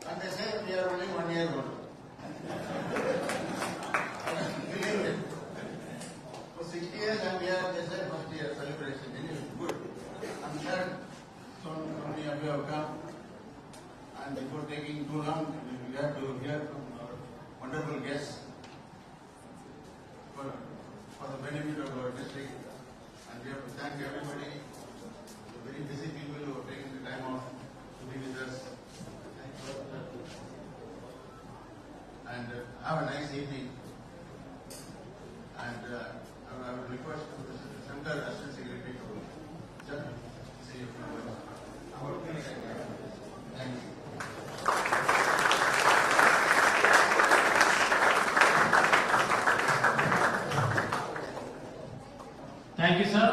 And they say we are only 1 year old. Believe it. For 60 years and we are, they said, first year celebration. Anyway, good. I'm glad so many of you have come. And before taking too long, we have to hear from our wonderful guests for the benefit of our district. And we have to thank everybody, the very busy people who have taken the time off to be with us. And have a nice evening. And I would request Mr. Shankar, Assistant Secretary, to say a few words. Thank you. Thank you, sir,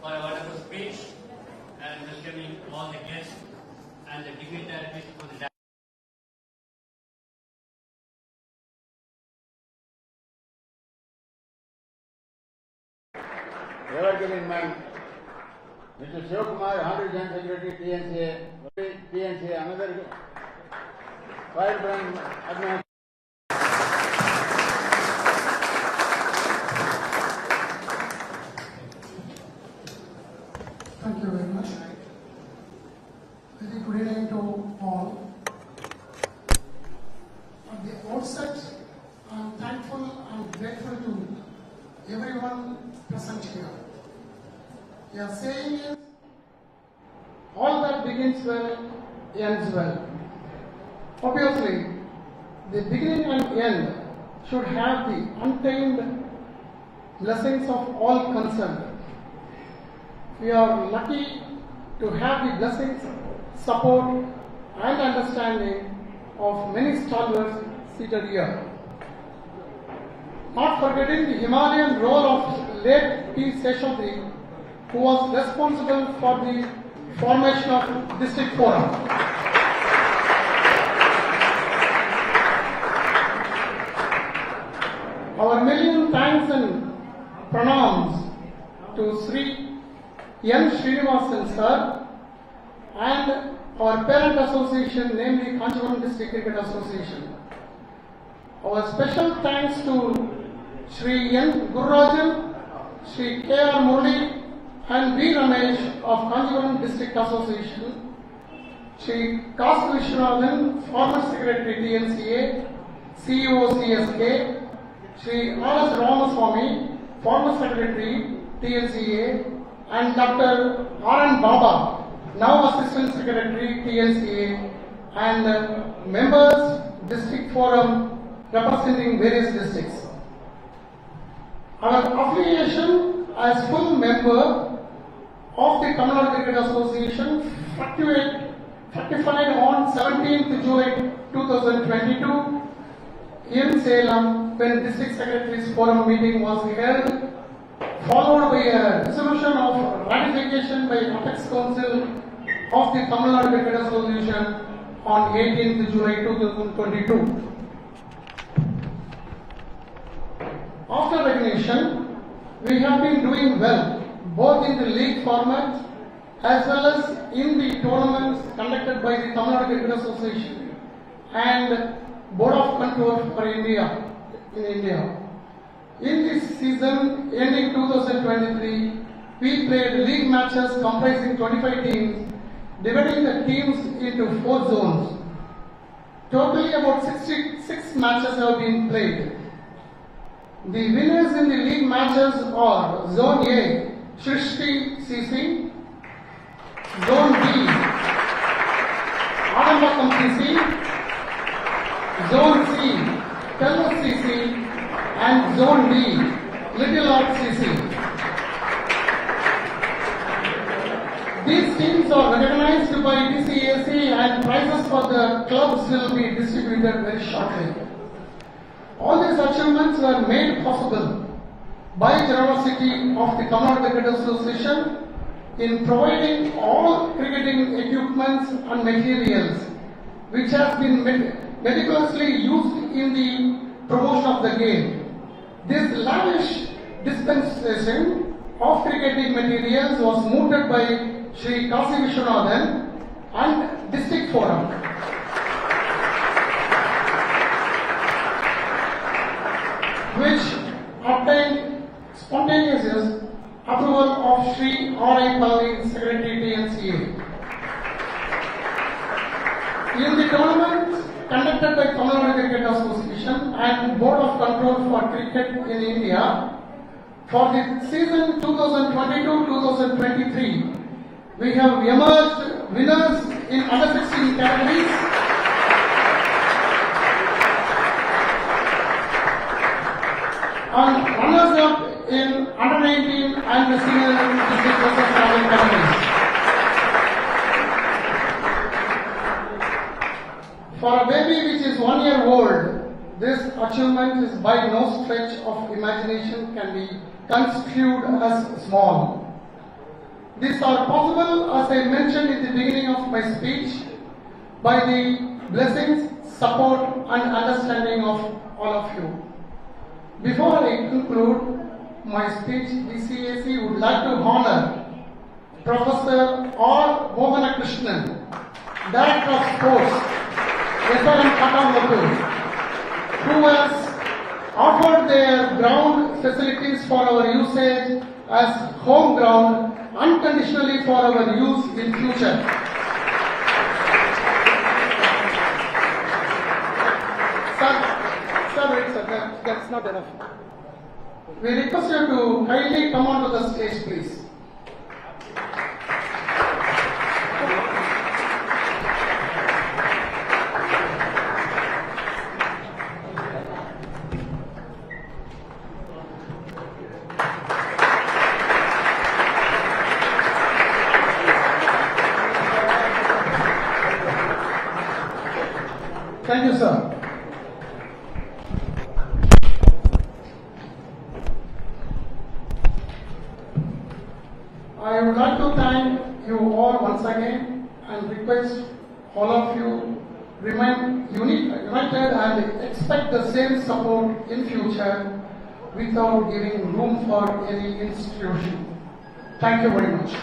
for a wonderful speech and welcoming all the guests and the dignitaries for the day. Welcome in mind, Mr. Shivakumar, Honorary Joint Secretary, TNCA, another firebrand administrator. Thank you very much. Very good evening to all. At the outset, I am thankful and grateful to everyone present here. We are saying is, all that begins well, ends well. Obviously, the beginning and end should have the untamed blessings of all concerned. We are lucky to have the blessings, support and understanding of many stalwarts seated here. Not forgetting the Himalayan role of late P. Seshadri, who was responsible for the formation of District Forum. Our million thanks and pranams to Sri N. Srinivasan sir and our parent association, namely Kanchipuram District Cricket Association. Our special thanks to Sri N. Gururajan, Sri K. R. Murli and V. Ramesh of Kanchipuram District Association, Sri Kasi Vishwanathan, former Secretary TNCA, CEO CSK, Sri R. S. Ramaswamy, former Secretary TNCA, and Dr. R. N. Baba, now Assistant Secretary TNCA, and members District Forum representing various districts. Our affiliation as full member of the Tamil Nadu Cricket Association fructified on 17th July 2022 in Salem when District Secretaries Forum meeting was held, followed by a resolution of ratification by Apex Council of the Tamil Nadu Cricket Association on 18th July 2022. After recognition, we have been doing well both in the league format as well as in the tournaments conducted by the Tamil Nadu Cricket Association and Board of Control for India in India. In this season ending 2023, we played league matches comprising 25 teams, dividing the teams into 4 zones. Totally about 66 matches have been played. The winners in the league matches are Zone A, Shrishti CC, Zone B, Adambakam CC, Zone C, Telus CC, and Zone D, Little Art CC. These teams are recognized by DCAC and prizes for the clubs will be distributed very shortly. All these achievements were made possible by generosity of the Tamil Nadu Cricket Association in providing all cricketing equipments and materials which has been meticulously used in the promotion of the game. This lavish dispensation of cricketing materials was mooted by Sri Kasi Vishwanathan and District Forum. In the tournament conducted by Tamil Nadu Cricket Association and Board of Control for Cricket in India, for the season 2022-2023, we have emerged winners in under 16 categories. And runners up in under 19 and the senior district versus categories. For a baby which is 1 year old, this achievement is by no stretch of imagination can be construed as small. These are possible, as I mentioned in the beginning of my speech, by the blessings, support and understanding of all of you. Before I conclude my speech, the CAC would like to honor Professor R. Mohanakrishnan, Director of Sports, SRM Katamottu, who has offered their ground facilities for our usage as home ground unconditionally for our use in future. Sir, that's not enough. We request you to kindly come onto the stage, please. Thank you, sir. I would like to thank you all once again and request all of you remain united and expect the same support in future without giving room for any institution. Thank you very much.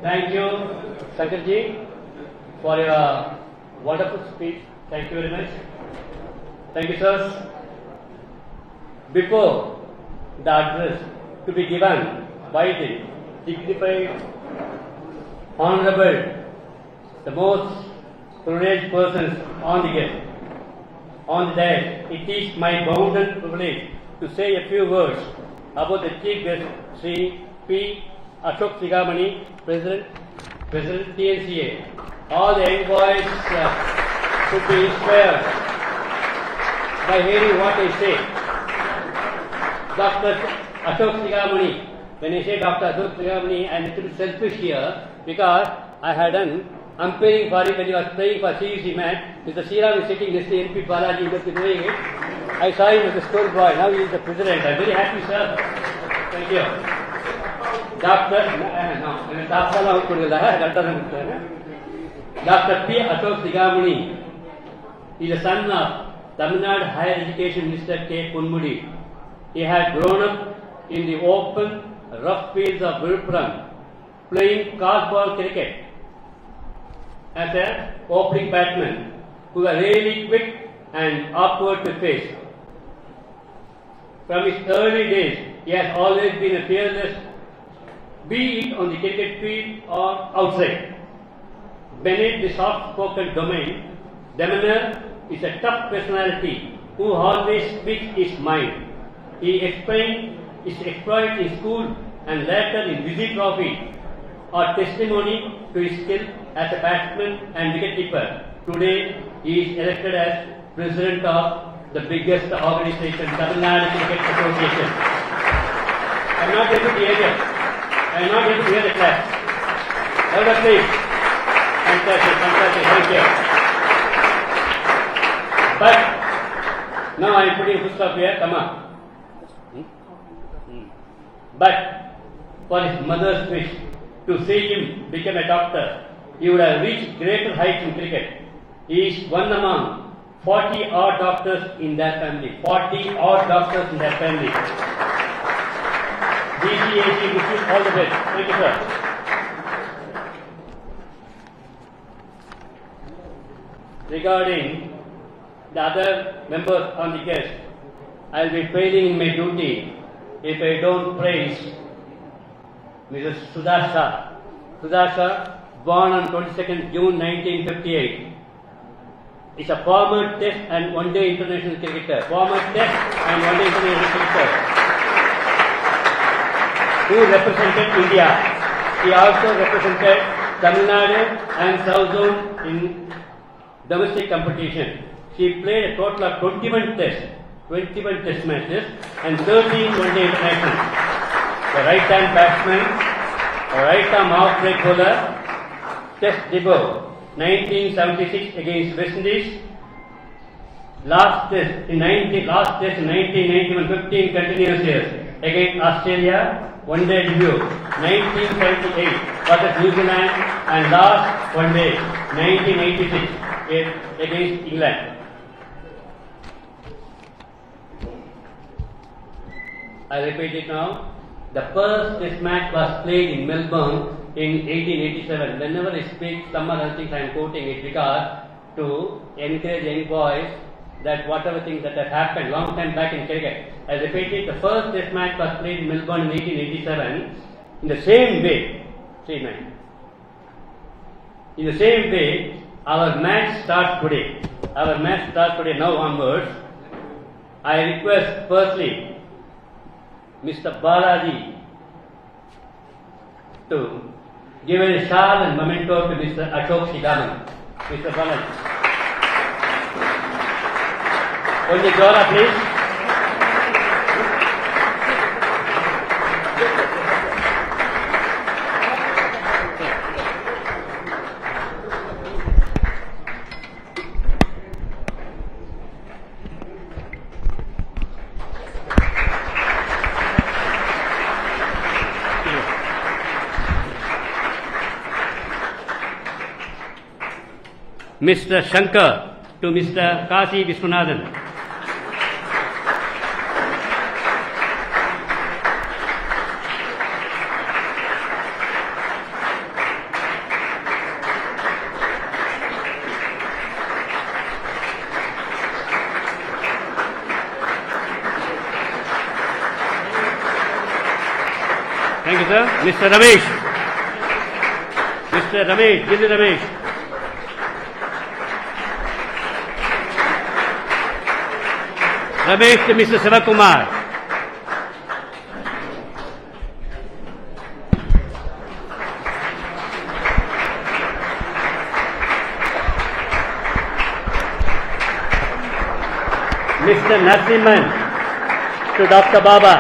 Thank you, Secretary, for your wonderful speech. Thank you very much. Thank you, sirs. Before the address to be given by the dignified, honorable, the most privileged persons on the day, it is my bounden privilege to say a few words about the Chief Guest, Sri P. Ashok Sigamani, President TNCA. All the young boys should be inspired by hearing what I say. Dr. Ashok Sigamani. When I say Dr. Ashok Sigamani, I am a little selfish here because I had done umpiring for him when he was playing for CUC match. Mr. Sriram is sitting next to NP Balaji, he was doing it. I saw him as a school boy. Now he is the president. I am very happy, sir. Thank you. Dr. P. Ashok Sigamani is the son of Tamil Nadu Higher Education Minister K. Punmudi. He had grown up in the open, rough fields of Viluppuram, playing cardball cricket as an opening batsman, who was really quick and awkward to face. From his early days, he has always been a fearless, be it on the cricket field or outside. Beneath the soft-spoken demeanor is a tough personality who always speaks his mind. He explained his exploits in school and later in Visi Trophy are testimony to his skill as a batsman and wicketkeeper. Today, he is elected as president of the biggest organization, Tamil Nadu Cricket Association. I am not able to hear it. I am not able to hear the class. Louder, please. Fantastic, fantastic. Thank you. But now I am putting a full stop here. Come on. But for his mother's wish to see him become a doctor, he would have reached greater heights in cricket. He is one among 40 odd doctors in their family. 40 odd doctors in their family. DCAC wishes all the best. Thank you, sir. regarding the other members on the guest, I will be failing in my duty if I don't praise Mrs. Sudasha. Sudasha, born on 22nd June 1958, is a former Test and One-Day international cricketer. Former Test and One-Day international cricketer who represented India. He also represented Tamil Nadu and South Zone in domestic competition. She played a total of 21 test matches and 13 One-Day internationals. The right-hand batsman, a right-arm off-break bowler, Test debut 1976 against West Indies. Last test in 1991, 15 continuous years against Australia. One-day debut 1978 versus New Zealand, and last one-day 1986 against England. I repeat it now. The first test match was played in Melbourne in 1887. Whenever I speak some other things, I am quoting it because to encourage young boys that whatever things that have happened long time back in cricket. I repeat it, the first test match was played in Melbourne in 1887. In the same way, in the same way, our match starts today. Our match starts today now onwards. I request firstly Mr. Balaji to give a shawl and memento to Mr. Ashok Sidaman. Mr. Balaji. On the Jora, please. Mr. Shankar to Mr. Kasi Viswanathan. Thank you, sir. Mr. Ramesh. Mr. Ramesh, Gilli Ramesh. Ramesh to Mr. Sivakumar. Mr. Narasimhan to Dr. Baba.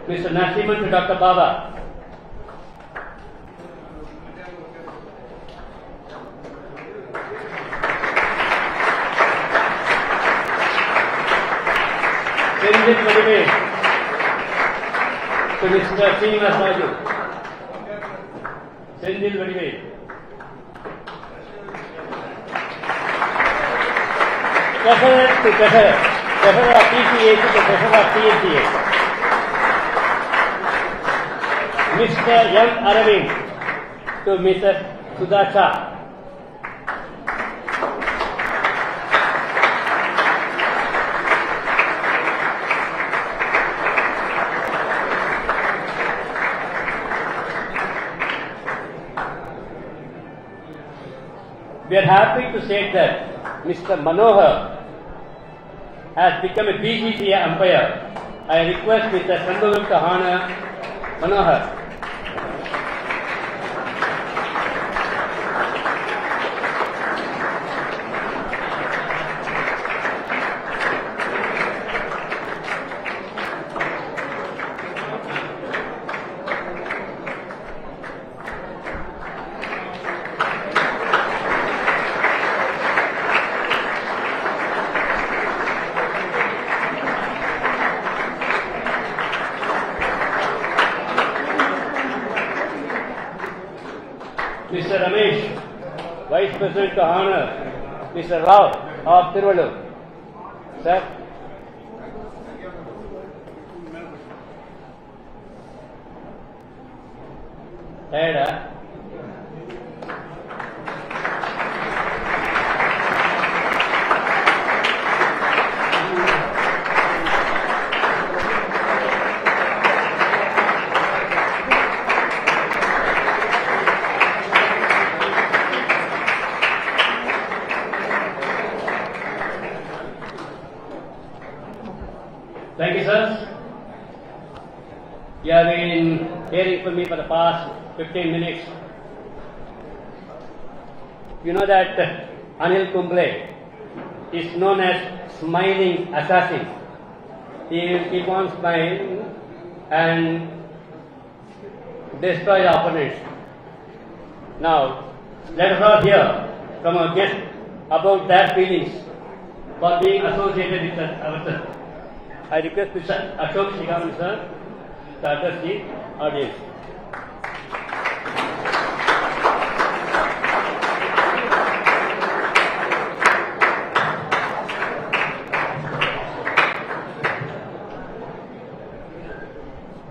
Mr. Narasimhan to Dr. Baba. Sendil Vadivel to Mr. Srinivas Raju. Sendil Vadivel. Treasurer to Treasurer. Treasurer of PTA to Treasurer of PNTA. Mr. M. Aravind to Mrs. Sudasha. We are happy to say that Mr. Manohar has become a BCCI umpire. I request Mr. Sambhavam to honor Manohar. Mr. Ramesh, Vice President to honor Mr. Rao of Tiruvallur. Sir. Tired, waiting for me for the past 15 minutes. You know that Anil Kumble is known as smiling assassin. He will keep on smiling and destroy the opponents. Now, let us all hear from our guests about their feelings for being associated with ourselves. I request Mr. Ashok Shigaman sir to address the audience.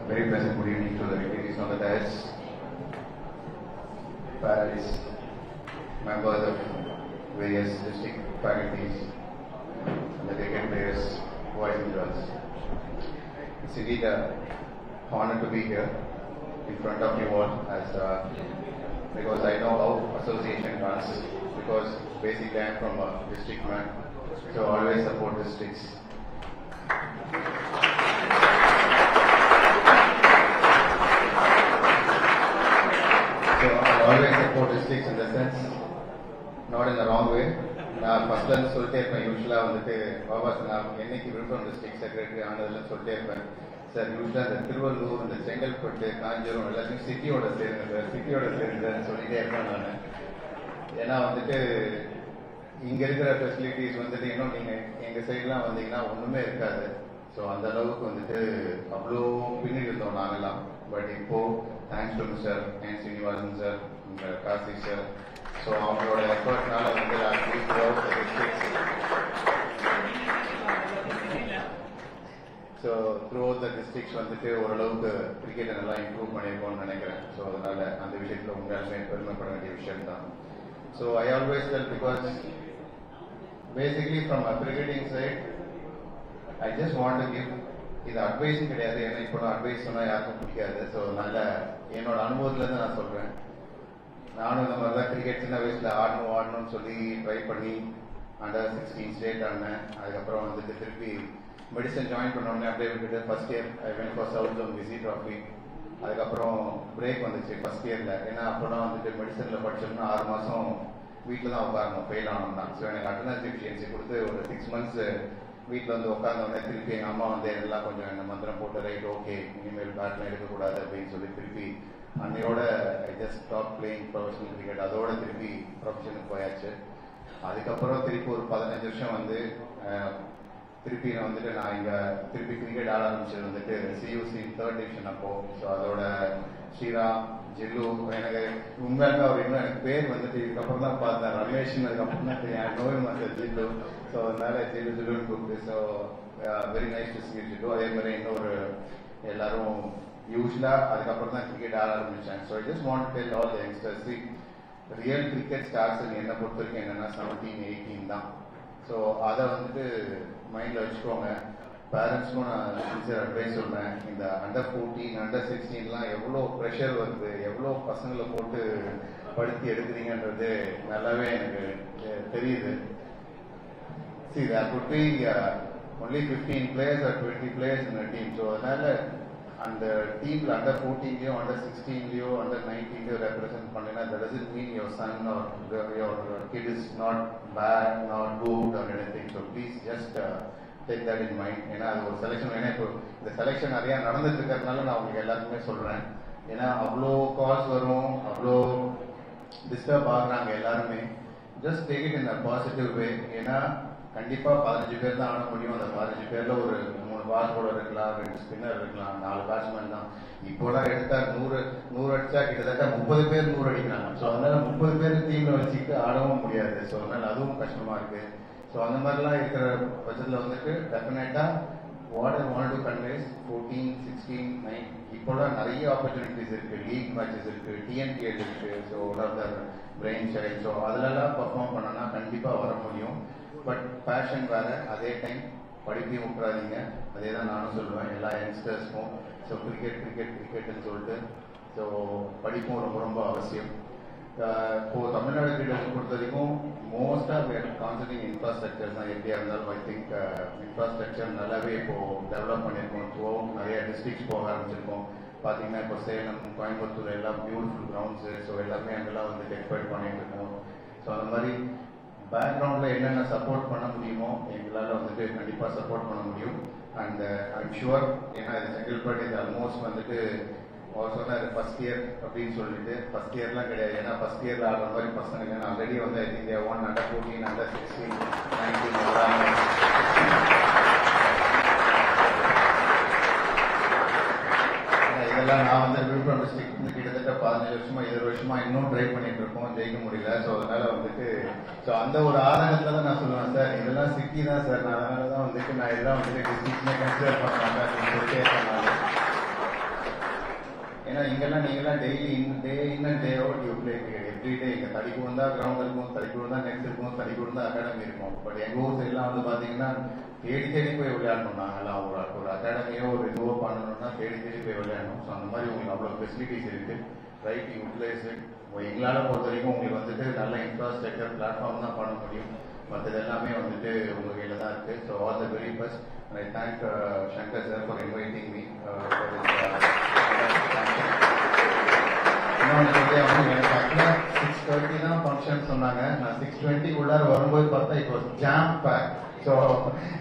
Very pleasant good evening to the ladies on the dais, parents, members of various district faculties, and the cricket players, boys and girls. It's indeed an honor to be here in front of you all, because I know how association runs. Because basically I am from a district man, so I always support districts. So I always support districts in the sense, not in the wrong way. நான் ஃபர்ஸ்ட்ல இருந்து சொல்லிட்டே இருப்பேன். யூஸ்வலா வந்துட்டு பாபா நான் என்னைக்கு Villupuram district secretary ஆனதுல சொல்லிட்டே இருப்பேன். சார் யூஸ்வலா இந்த திருவள்ளூர், இந்த செங்கல்பட்டு, காஞ்சிபுரம் எல்லாத்தையும் சிட்டியோட சேருங்க சொல்லிட்டே இருப்பேன் நான். ஏன்னா வந்துட்டு இங்க இருக்கிற ஃபெசிலிட்டிஸ் வந்துட்டு இன்னும் நீங்க எங்க சைட்லாம் வந்தீங்கன்னா ஒண்ணுமே இருக்காது. ஸோ அந்த அளவுக்கு வந்துட்டு அவ்வளோ பின்னாடி இருந்தோம் நாங்கெல்லாம். பட் இப்போ thanks to mister N Srinivasan sir, Kasi sir, so அவங்களோட எஃபர்ட்னால வந்து so throughout the districts வந்துட்டு ஓரளவுக்கு கிரிக்கெட்டை நல்லா இம்ப்ரூவ் பண்ணியிருக்கோம்னு நினைக்கிறேன். ஸோ அதனால அந்த விஷயத்தில் உங்களாலுமே பெருமைப்பட வேண்டிய விஷயம் தான். So I always felt because basically from a cricketing side I just want to give, இது அட்வைஸும் கிடையாது. ஏன்னா இப்போ நான் அட்வைஸ் சொன்னால் யாருக்கும் பிடிக்காது. ஸோ நல்ல என்னோட அனுபவத்துலேருந்து நான் சொல்கிறேன். நானும் இந்த மாதிரி தான் கிரிக்கெட் சின்ன வயசில் ஆடணும்னு சொல்லி ட்ரை பண்ணி அண்டர் 16 ஸ்டேட் ஆடினேன். அதுக்கப்புறம் வந்துட்டு திருப்பி மெடிசன் ஜாயின் பண்ணோடனே அப்படியே விட்டுட்டு first year I went for South Zone Vizzy trophy. அதுக்கப்புறம் பிரேக் வந்துச்சு ஃபர்ஸ்ட் இயரில். ஏன்னா அப்போலாம் வந்துட்டு மெடிசனில் படிச்சோம்னா 6 மாதம் வீட்டில் தான் உட்காரணும் ஃபெயில் ஆனோம்னா. ஸோ எனக்கு அட்டண்டன்ஸ் எஃபிஷியன்சி கொடுத்து ஒரு 6 months வீட்டில் வந்து உட்கார்ந்தோடனே திருப்பி எங்கள் அம்மா வந்து எல்லாம் கொஞ்சம் என்ன மந்திரம் போட்டு ரைட் ஓகே இனிமேல் பேட்லாம் எடுக்கக்கூடாது அப்படின்னு சொல்லி திருப்பி அன்னையோட I just stop playing professional cricket. அதோட திருப்பி ப்ரொஃபஷனுக்கு போயாச்சு. அதுக்கப்புறம் திருப்பி ஒரு 15 வருஷம் வந்து திருப்பி நான் வந்துட்டு நான் இங்கே திருப்பி கிரிக்கெட் ஆட ஆரம்பிச்சது வந்துட்டு சியூசி 3rd division அப்போ. ஸோ அதோட ஸ்ரீராம் ஜில்லு எனக்கு உண்மையாக அவர் இன்னும் எனக்கு பேர் வந்துட்டு இதுக்கப்புறம் தான் பார்த்தேன் ரமேஷ்னு. அதுக்கப்புறம் தான் எனக்கு நோய் மாஸ்டர் ஜில்லு. ஸோ அதனால ஜில்லுன்னு கூப்பிட்டு so very nice to see Jillu. அதே மாதிரி இன்னொரு எல்லாரும் யூஸ்வலா அதுக்கப்புறம் தான் கிரிக்கெட் ஆட ஆரம்பிச்சேன். So I just want tell all the youngsters real cricket stars என்னை பொறுத்த வரைக்கும் என்னன்னா 17, 18 தான். ஸோ அதை வந்துட்டு மைண்டில் வச்சுக்கோங்க. பேரண்ட்ஸ்க்கும் நான் சின்சியர் அட்வைஸ் சொல்றேன். இந்த அண்டர் 14, அண்டர் 16லாம் எவ்வளோ ப்ரெஷர் வருது, எவ்வளோ பசங்களை போட்டு படுத்தி எடுக்கிறீங்கன்றது நல்லாவே எனக்கு தெரியுது. See, there could be only 15 players or 20 players in a team. So அதனால அந்த டீம்ல அண்டர் 14லயோ அண்டர் 16லயோ அண்டர் 19லயோ ரெப்ரசென்ட் பண்ணினா that doesn't mean your son or your kid is not bad, not good or anything. So please just take that in mind. ஏன்னா அது ஒரு selection. ஏன்னா இப்போ இந்த செலெக்ஷன் நிறைய நடந்துட்டு இருக்கிறதுனால நான் உங்களுக்கு எல்லாருக்குமே சொல்றேன். ஏன்னா அவ்வளோ கால்ஸ் வரும், அவ்வளோ டிஸ்டர்ப் ஆகுறாங்க எல்லாருமே. Just take it in a positive way. ஏன்னா கண்டிப்பா 15 பேர் தான் ஆட முடியும். அந்த 15 பேர்ல ஒரு 3 பாஸ் போலர் இருக்கலாம், 2 ஸ்பின்னர் இருக்கலாம், 4 பேட்ஸ்மேன் தான். இப்போலாம் எடுத்தா 100 அடிச்சா கிட்டத்தட்ட 30 பேர் 100 அடிக்கிறாங்க. ஸோ அதனால 30 பேர் டீம்ல வச்சுக்கிட்டு ஆடவும் முடியாது. ஸோ அதனால அதுவும் கஷ்டமா இருக்கு. ஸோ அந்த மாதிரிலாம் இருக்கிற பட்சத்தில் வந்துட்டு டெஃபினட்டா what I want to convey 14, 16, 9 இப்போலாம் நிறைய ஆப்பர்ச்சுனிட்டிஸ் இருக்கு. லீக் மேட்சஸ் இருக்கு, டிஎன்பிஎல் இருக்கு. So one of the brain child. So அதுலலாம் பர்ஃபார்ம் பண்ணனா கண்டிப்பா வர முடியும். பட் பேஷன் வேற, அதே டைம் படிப்பையும் விட்டுறாதீங்க. அதே தான் நானும் சொல்லுவேன் எல்லா யங்ஸ்டர்ஸ்க்கும். ஸோ கிரிக்கெட்னு சொல்லிட்டு ஸோ படிப்பும் ரொம்ப ரொம்ப அவசியம். இப்போ தமிழ்நாடு கிரிக்கெட் பொறுத்த வரைக்கும் மோஸ்டாக கான்சென்ட்ரேட்டிங் இன்ஃப்ராஸ்ட்ரக்சர் தான். எப்படியா இருந்தாலும் ஐ திங்க் இன்ஃப்ராஸ்ட்ரக்சர் நல்லாவே இப்போ டெவலப் பண்ணியிருக்கோம். த்ரூ நிறைய டிஸ்ட்ரிக்ட்ஸ் போக ஆரம்பிச்சிருக்கோம். பார்த்தீங்கன்னா இப்போ சேலம், கோயம்புத்தூர் எல்லாம் பியூட்டிஃபுல் கிரவுண்ட்ஸு. ஸோ எல்லாமே அங்கெல்லாம் வந்து எக்ஸ்பெக்ட் பண்ணிட்டு இருக்கோம். ஸோ அந்த மாதிரி பேக்ரவுண்டில் என்னென்ன சப்போர்ட் பண்ண முடியுமோ எங்களால் வந்துட்டு கண்டிப்பாக சப்போர்ட் பண்ண முடியும். அண்ட் ஐம் ஷுவர், ஏன்னா இது செங்கல்பட்டு இது ஆல்மோஸ்ட் வந்துட்டு அவர் சொன்னார் ஃபர்ஸ்ட் இயர் அப்படின்னு சொல்லிட்டு. ஃபர்ஸ்ட் இயர்லாம் கிடையாது, ஏன்னா ஃபர்ஸ்ட் இயரில் ஆடுற மாதிரி பசங்க இல்லை. ஆல்ரெடி வந்து இந்தியா 1 under 14 under 16 19 இதெல்லாம் நான் வந்து விழுப்புரம் டிஸ்ட்ரிக்ட் கிட்டத்தட்ட 15 வருஷமா 20 வருஷமா இன்னும் ட்ரை பண்ணிட்டு இருக்கோம், ஜெயிக்க முடியல. ஸோ அதனால வந்துட்டு அந்த ஒரு ஆதங்கத்துல தான் நான் சொல்லுவேன், சார் இதெல்லாம் சிட்டி தான் சார், நான் அதனால தான் வந்துட்டு நான் இதெல்லாம் வந்துட்டு டிஸ்ட்ரிக்ட்னே கன்சிடர் பண்ணுறாங்க அப்படின்னு சொல்லிட்டு சொன்னாங்க. ஏன்னா இங்கெல்லாம் நீங்கெல்லாம் daily day in and day out you play cricket every day. இங்கே தடிக்கு வந்தா கிரவுண்ட் இருக்கும், தடிக்கு வந்தா நெட் இருக்கும், தடிக்கு வந்தா அகாடமி இருக்கும். பட் எங்கள் ஊர் சைட்லாம் வந்து பார்த்தீங்கன்னா தேடி தேடி போய் விளையாடணும். நாங்கெல்லாம் ஒரு அகாடமியோ ஒரு இதுவோ பண்ணணும்னா தேடி தேடி போய் விளையாடணும். ஸோ அந்த மாதிரி உங்களுக்கு அவ்வளோ ஃபெசிலிட்டிஸ் இருக்கு. Right, utilise it. எங்களால் பொறுத்த வரைக்கும் உங்களுக்கு வந்துட்டு நல்ல இன்ஃப்ராஸ்ட்ரக்சர் பிளாட்ஃபார்ம் தான் பண்ண முடியும். மற்றது எல்லாமே வந்துட்டு உங்கள் கையில் தான் இருக்கு. So all the very best. I thank Shankar sir for inviting me. எனக்கு ஆக்சுவலாக 6:30 தான் ஃபங்க்ஷன் சொன்னாங்க. நான் 6:20 உள்ளார வரும்போது பார்த்தா இப்போ ஜாம் பேக். ஸோ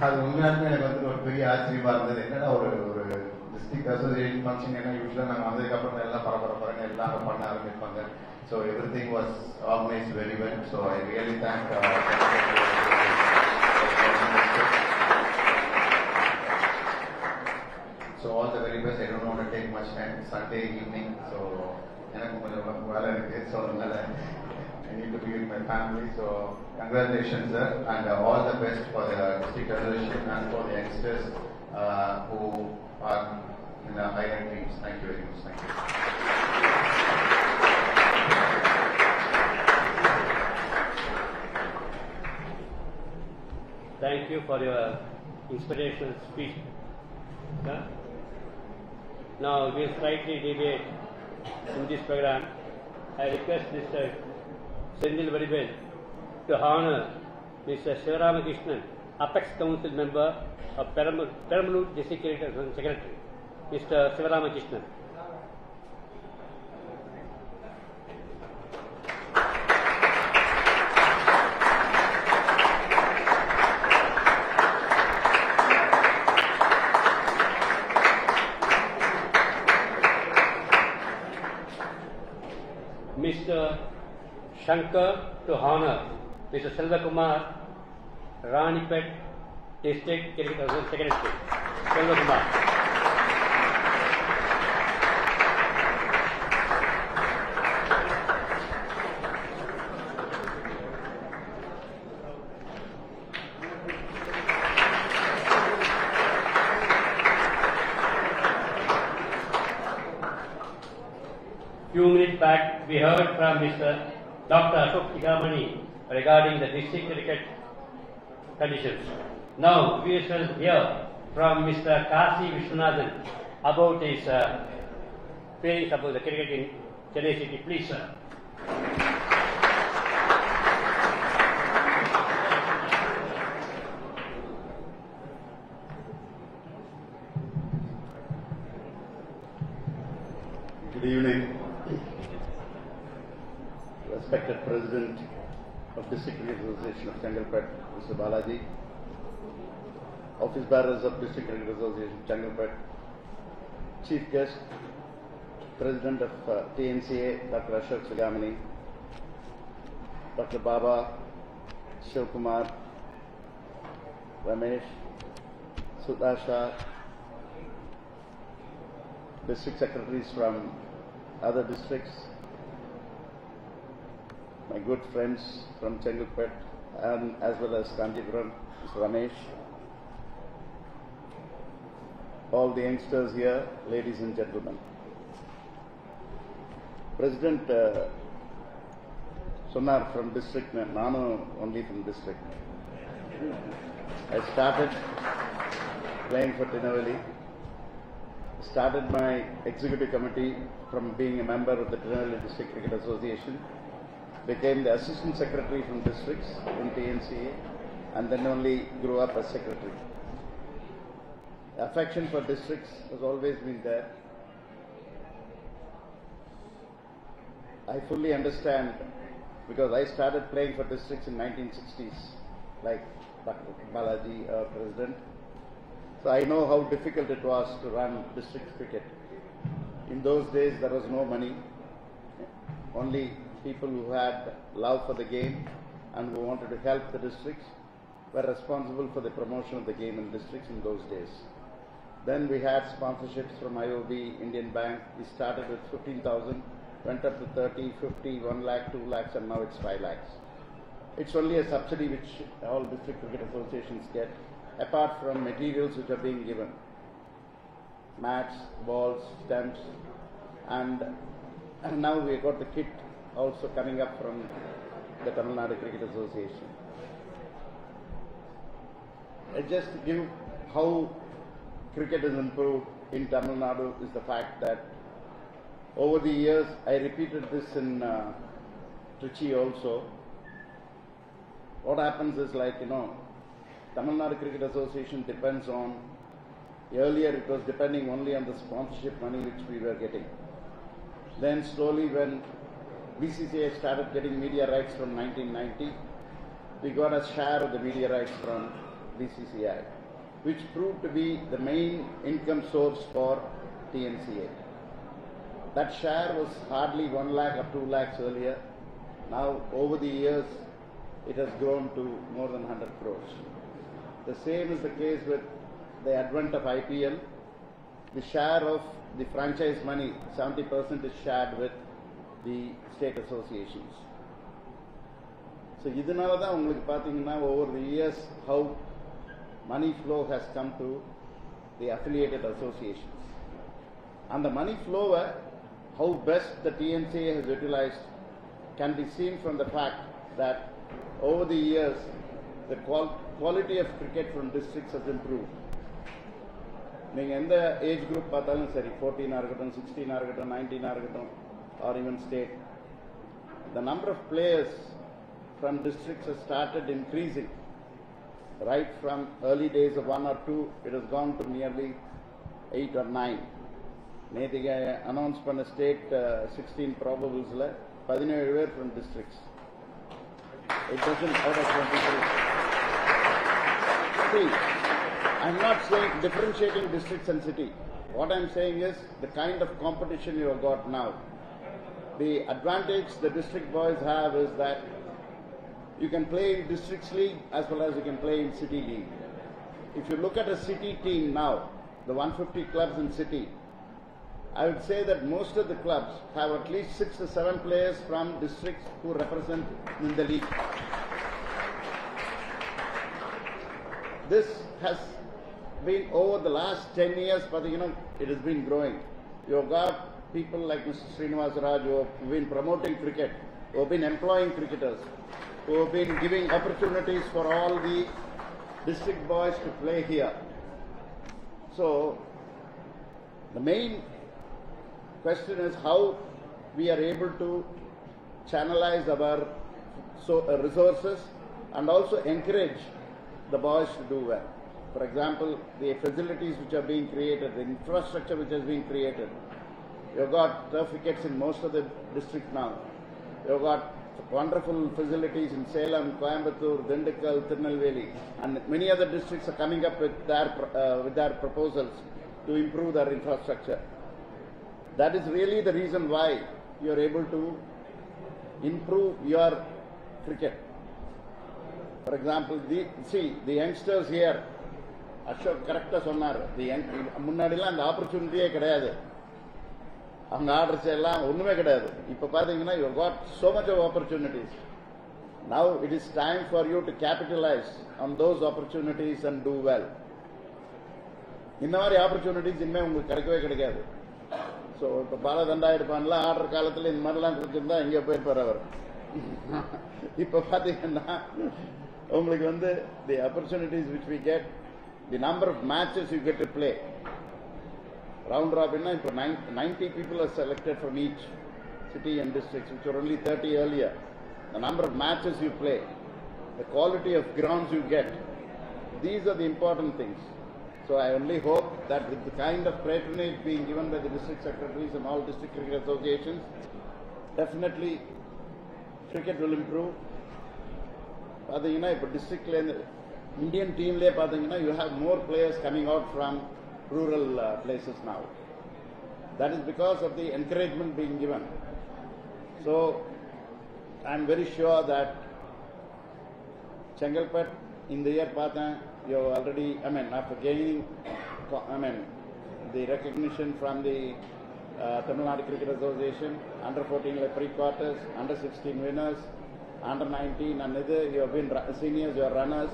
அது உண்மையாலுமே எனக்கு வந்து ஒரு பெரிய ஆச்சரியமா இருந்தது. என்னன்னா ஒரு டிஸ்ட்ரிக்ட் அசோசியேஷன் ஃபங்க்ஷன், ஏன்னா யூஸ்வலாக நாங்கள் வந்ததுக்கப்புறம் எல்லாம் பரபரப்பாக எல்லாம் பண்ண ஆரம்பிப்பாங்க. So every thing was organised very well. So I really thank. So all the very best. I don't want to take much time. Sunday evening, so எனக்கு கொஞ்சம் வேலை இருக்கு. ஸோ அதனால I need to be with my family. So congratulations, sir, and all the best for the district association and for the youngsters who are in the higher teams. Thank you very much. Thank you. Thank you for your inspirational speech. Now we'll slightly deviate in this program. I request Mr. Chengalpattu to honor Mr. Sivaramakrishnan, Apex Council member of Perambalur District Secretary, Mr. Sivaramakrishnan. Mr. Shankar to honor Mr. Selvakumar, Ranipet District Secretary, Selvakumar. Few minutes back, we heard from Mr. Dr. Ashok Tigamani regarding the district cricket conditions. Now we shall hear from Mr. Kasi Vishwanathan about his feelings about the cricket in Chennai City. Please, sir. Good evening. Respected President of District Cricket Association of Chengalpattu, Mr. Balaji, Office Bearers of District Cricket Association Chengalpattu, Chief Guest, President of TNCA, Dr. Ashok Tigamani, Dr. Baba, Shivkumar, Ramesh, Sudasha, District Secretaries from other districts, my good friends from Chengalpattu and as well as Kanjipuram, Mr. Ramesh, all the youngsters here, ladies and gentlemen. President Sonar from district, Nano only from district. I started playing for Tinavali, started my executive committee from being a member of the Tinavali District Cricket Association, became the assistant secretary from districts in TNCA, and then only grew up as secretary. Affection for districts has always been there. I fully understand because I started playing for districts in 1960s, like Dr. Balaji, our president. So I know how difficult it was to run district cricket. In those days, there was no money. Only people who had love for the game and who wanted to help the districts were responsible for the promotion of the game in districts in those days. Then we had sponsorships from IOB, Indian Bank. We started with 15,000, went up to 30, 50, 1 lakh, 2 lakhs, and now it's 5 lakhs. It's only a subsidy which all district cricket associations get, apart from materials which are being given. Mats, balls, stumps, and now we got the kit also coming up from the Tamil Nadu Cricket Association. Just to give how cricket is improved in Tamil Nadu is the fact that over the years, I repeated this in Trichy also. What happens is Tamil Nadu Cricket Association depends on, earlier it was depending only on the sponsorship money which we were getting. Then slowly when BCCI started getting media rights from 1990, we got a share of the media rights from BCCI, which proved to be the main income source for TNCA. That share was hardly 1 lakh or 2 lakhs earlier. Now, over the years, it has grown to more than 100 crores. The same is the case with the advent of IPL. The share of the franchise money, 70% is shared with the state associations. So, idunala da ungalku pathina over the years how money flow has come to the affiliated associations. And the money flow, how best the TNCA has utilized can be seen from the fact that over the years, the quality of cricket from districts has improved. In the age group, 14, 16, 19, or even state, the number of players from districts has started increasing. Right from early days of 1 or 2, it has gone to nearly 8 or 9. Nethika announced from the state 16 probables, 17 from districts. It doesn't out of 23. See, I'm not saying differentiating districts and city. What I'm saying is the kind of competition you have got now. The advantage the district boys have is that you can play in districts league as well as you can play in city league. If you look at a city team now, the 150 clubs in city, I would say that most of the clubs have at least 6 or 7 players from districts who represent in the league. This has been over the last 10 years, but it has been growing. You have got people like Mr. Srinivas Raj who have been promoting cricket, who have been employing cricketers, who have been giving opportunities for all the district boys to play here. So, the main question is how we are able to channelize our resources and also encourage the boys to do well. For example, the facilities which are being created, the infrastructure which has been created. You've got turf wickets in most of the districts now. You've got wonderful facilities in Salem, Coimbatore, Dindigul, Tirunelveli, and many other districts are coming up with their proposals to improve their infrastructure. That is really the reason why you are able to improve your cricket. For example, the youngsters here, Ashok correcta sonnar, முன்னாடிலாம் அந்த ஆப்பர்ச்சுனிட்டியே கிடையாது. அவங்க orders எல்லாம் ஒண்ணுமே கிடையாது. இப்போ பாத்தீங்கன்னா you have got so much of opportunities. Now it is time for you to capitalize on those opportunities and do well. இந்த மாதிரி ஆப்பர்ச்சுனிட்டிஸ் இனிமே உங்களுக்கு கிடைக்கவே கிடைக்காது. ஸோ இப்போ பாலதண்டாயிடுப்பான்லாம் ஆர்டர் காலத்தில் இந்த மாதிரிலாம் கொடுத்துருந்தா எங்கேயோ போயிருப்பார் அவர். இப்போ பார்த்தீங்கன்னா உங்களுக்கு the opportunities which we get, the number of matches you get to play. Round robin, 90 people are selected from each city and districts, which were only 30 earlier. The number of matches you play, the quality of grounds you get, these are the important things. So I only hope that with the kind of patronage being given by the district secretaries and all district cricket associations, definitely cricket will improve. If district Indian team you have more players coming out from rural places now. That is because of the encouragement being given. So I am very sure that Chengalpattu in the year you have already, after gaining, the recognition from the Tamil Nadu Cricket Association, under 14 pre-quarters, under 16 winners, under 19, and you have been seniors, you are runners.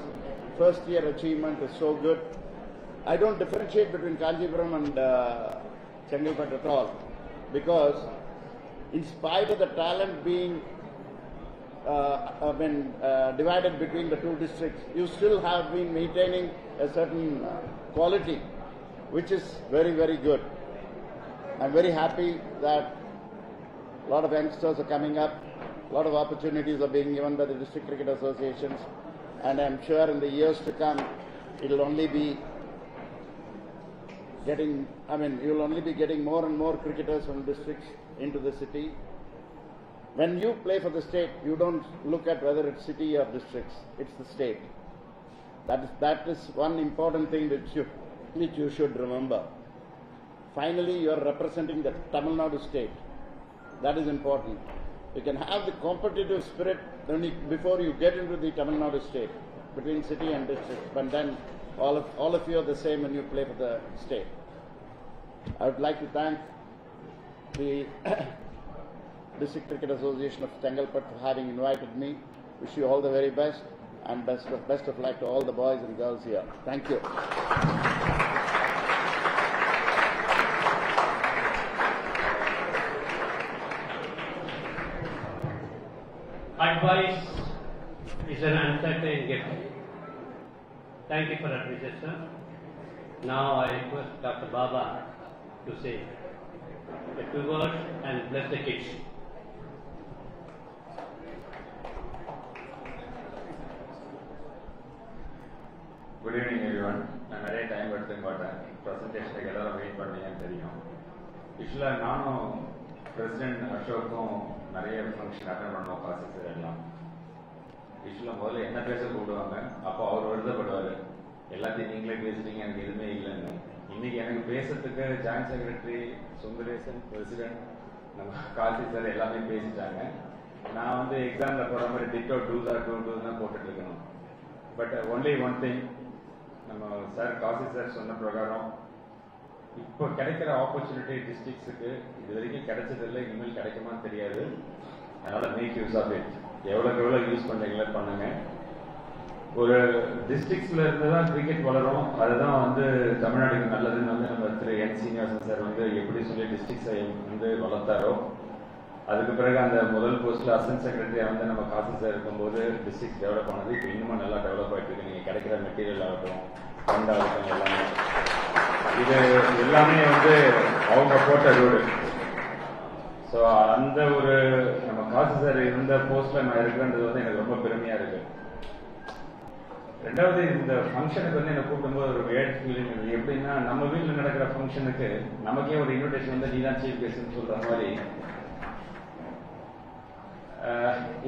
First year achievement is so good. I don't differentiate between Kanjipuram and Chengalpattu at all, because in spite of the talent being divided between the two districts, you still have been maintaining a certain quality, which is very, very good. I'm very happy that a lot of youngsters are coming up, a lot of opportunities are being given by the district cricket associations, and I'm sure in the years to come, it will only be you'll only be getting more and more cricketers from districts into the city. When you play for the state, you don't look at whether it's city or districts, it's the state. That is one important thing which you should remember. Finally, you are representing the Tamil Nadu state. That is important. You can have the competitive spirit before you get into the Tamil Nadu state, between city and district, but then all of you are the same when you play for the state. I would like to thank the District Cricket Association of Chengalpattu for having invited me. Wish you all the very best, and best of luck to all the boys and girls here. Thank you. Advice is an uncertain gift. Thank you for that, Mr. Sir. Now I request Dr. Baba to say a few words and bless the kids. Good evening, everyone. நான் நிறைய time எடுத்துக்க மாட்டேன். ப்ரெசன்டேஷனுக்கு எல்லாரும் wait பண்ணீங்கன்னு தெரியும். யூஸ்வலாக நானும் president அசோக்கும் நிறைய ஃபங்க்ஷன் அட்டன் பண்ணுவோம், கிளாஸஸ் எல்லாம். யூஸ்வலாக முதல்ல என்ன பேச கூப்பிடுவாங்க, அப்போ அவர் வருத்தப்படுவார், எல்லாத்தையும் நீங்களே பேசுறீங்க, எனக்கு எதுவுமே இல்லைன்னு. இன்னைக்கு எனக்கு பேசுறதுக்கு ஜாயின்ட் செக்ரட்டரி, சுந்தரேசன், பிரசிடென்ட், நம்ம காசி சார் எல்லாமே பேசிட்டாங்க. நான் எக்ஸாமில் போகிற மாதிரி டிட்டோ 2 தான் போட்டுட்டு இருக்கணும். பட் ஒன்லி ஒன் திங், நம்ம சார் காசி சார் சொன்ன பிரகாரம் இப்போ கிடைக்கிற ஆப்பர்ச்சுனிட்டி டிஸ்ட்ரிக்ஸுக்கு இது வரைக்கும் கிடைச்சதில்லை, இனிமேல் கிடைக்குமான்னு தெரியாது. அதனால மேக் யூஸ் ஆஃப் இட். எவ்வளோக்கு எவ்வளோ யூஸ் பண்ணுறீங்களோ பண்ணுங்க. ஒரு டிஸ்ட்ரிக்ட்ஸ்ல இருந்து தான் கிரிக்கெட் வளரும், அதுதான் தமிழ்நாடுக்கு நல்லதுன்னு நம்ம திரு என் சீனிவாசன் சார் எப்படி சொல்லி டிஸ்ட்ரிக்ஸை வளர்த்தாரோ, அதுக்கு பிறகு அந்த முதல் போஸ்ட்ல அசிஸ்டன்ட் செக்ரட்டரியா நம்ம காசி சார் இருக்கும்போது டிஸ்ட்ரிக்ட் டெவலப் ஆனது இப்போ இன்னும் நல்லா டெவலப் ஆயிட்டு இருக்கு. நீங்க கிடைக்கிற மெட்டீரியல் ஆகட்டும், ஃபண்ட் ஆகட்டும், எல்லாமே இது எல்லாமே அவங்க போட்ட ரோடு. ஸோ அந்த ஒரு நம்ம காசி சார் இருந்த போஸ்ட்ல நான் இருக்கிறன்றது எனக்கு ரொம்ப பெருமையா இருக்கு. ரெண்டாவது, இந்த ஃபங்க்ஷனுக்கு என்னை கூப்பிடும்போது ஒரு வேர்ட் ஃபீலிங். எப்படின்னா, நம்ம வீட்டில் நடக்கிற ஃபங்க்ஷனுக்கு நமக்கே ஒரு இன்விடேஷன் நீ தான் சீஃப் கெஸ்ட்னு சொல்ற மாதிரி.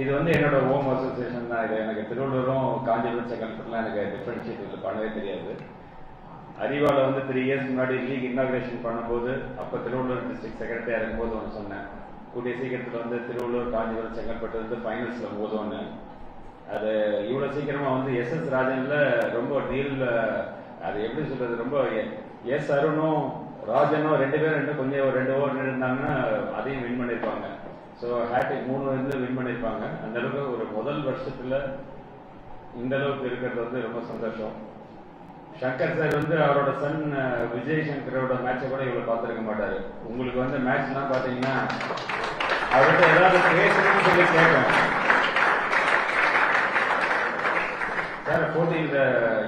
இது என்னோட ஹோம் அசோசியேஷன் தான். இது எனக்கு திருவள்ளூரும் காஞ்சிபுரம் செங்கல்பட்டுலாம் எனக்கு டிஃபரன்ஷியேட் பண்ணவே தெரியாது. அறிவால 3 இயர்ஸ் முன்னாடி லீக் இன்னாகிரேஷன் பண்ணும்போது, அப்போ திருவள்ளூர் டிஸ்ட்ரிக்ட் செக்ரட்டரியா இருக்கும்போது ஒன்று சொன்னேன், கூடிய சீக்கிரத்தில் திருவள்ளூர் காஞ்சிபுரம் செங்கல்பட்டு ஃபைனல்ஸ்ல போதும்னு. அது இவ்வளவு சீக்கிரமா எஸ் ராஜன்ல ரொம்ப டீல், அது எப்படி சொல்றது, ரொம்ப எஸ் அருணும் ராஜனும் 2 பேரும் கொஞ்சம் 2 ஓவர் இருந்தாங்கன்னா அதையும் வின் பண்ணிருப்பாங்க. ஸோ ஹேட்ரிக் 3 வின் பண்ணிருப்பாங்க. அந்த அளவுக்கு ஒரு முதல் வருஷத்துல இந்த அளவுக்கு இருக்கிறது ரொம்ப சந்தோஷம். சங்கர் சார் அவரோட சன் விஜய் சங்கரோட மேட்சை கூட இவ்வளவு பார்த்திருக்க மாட்டாரு. உங்களுக்கு மேட்ச் எல்லாம் பாத்தீங்கன்னா அவர்கிட்ட ஏதாவது பேசணும்னு சொல்லி கேட்பேன். சார் 14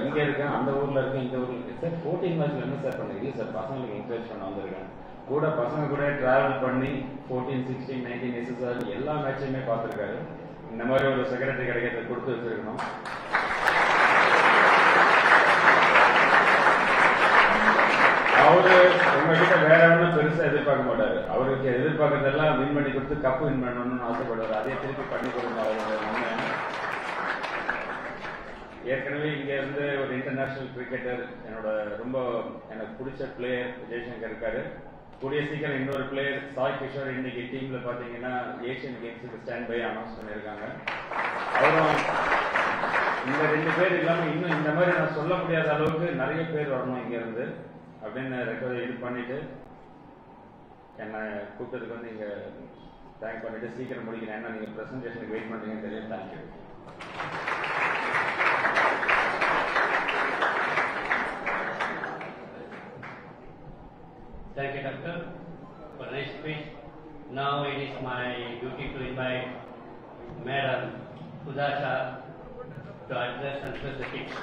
இங்க இருக்கேன், அந்த ஊர்ல இருக்கேன், இந்த ஊர்ல இருக்கேன் சார். 14 மேட்ச்ல என்ன சார் பண்ணுங்க? இல்லை சார், பசங்களுக்கு என்கரேஜ் பண்ண வந்திருக்கேன். கூட பசங்க கூட டிராவல் பண்ணி 14, 16, 19 எஸ்எஸ்ஆர் எல்லா மேட்சையுமே பார்த்திருக்காரு. இந்த மாதிரி ஒரு செக்ரட்டரி கிடைக்கிறத கொடுத்து வச்சிருக்கணும். அவரு உங்ககிட்ட வேற ஒன்றும் பெருசா எதிர்பார்க்க மாட்டாரு. அவருக்கு எதிர்பார்க்கறதெல்லாம் வின் பண்ணி கொடுத்து கப்பு வின் பண்ணணும்னு ஆசைப்படுவார். அதே திருப்பி பண்ணி கொடுங்க அவரோட நன்மை. ஏற்கனவே இங்க இருந்து ஒரு இன்டர்நேஷனல் கிரிக்கெட்டர் என்னோட ரொம்ப எனக்கு பிடிச்ச பிளேயர் ஜெய்சங்கர் இருக்காரு. கூடிய சீக்கிரம் இன்னொரு பிளேயர் சாய் கிஷோர் இன்னைக்கு டீம்ல பாத்தீங்கன்னா ஏசியன் கேம்ஸுக்கு ஸ்டாண்ட் பை அனௌன்ஸ் பண்ணியிருக்காங்க. அவரும் இந்த 2 பேர் இல்லாம இன்னும் இந்த மாதிரி நான் சொல்ல முடியாத அளவுக்கு நிறைய பேர் வரணும் இங்க இருந்து அப்படின்னு ரெக்வஸ்ட் இது பண்ணிட்டு என்ன கூப்பிட்டதுக்கு வந்து இங்க தேங்க் பண்ணிட்டு சீக்கிரம் முடிக்கிறேன். ஏன்னா நீங்க பிரசன்டேஷனுக்கு வெயிட் பண்றீங்கன்னு தெரியும். Thank you. Thank you, Doctor, for a nice speech. Now it is my duty to invite Madam Puthiya to address and press the kids.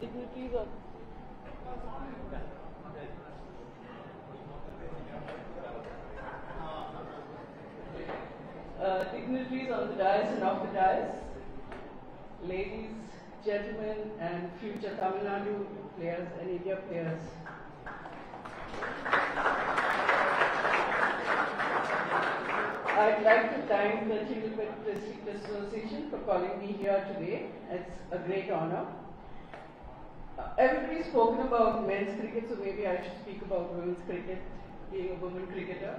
Dignitaries of dignitaries on the dais and off the dais, ladies, gentlemen, and future Tamil Nadu players and India players. I'd like to thank the Chengalpattu District Association for calling me here today. It's a great honor. Everybody's spoken about men's cricket, so maybe I should speak about women's cricket, being a woman cricketer.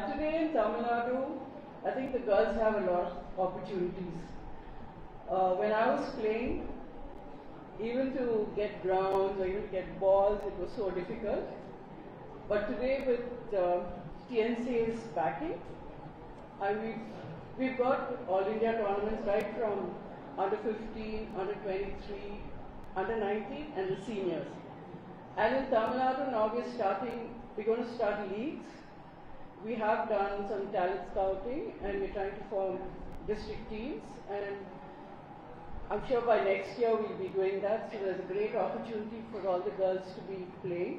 Today in Tamil Nadu, I think the girls have a lot of opportunities. When I was playing, even to get grounds or even to get balls, it was so difficult. But today with TNCA's backing, we've got all India tournaments right from under 15, under 23, under 19 and the seniors. And in Tamil Nadu now we're going to start leagues. We have done some talent scouting and we're trying to form district teams, and I'm sure by next year we'll be doing that, so there's a great opportunity for all the girls to be playing.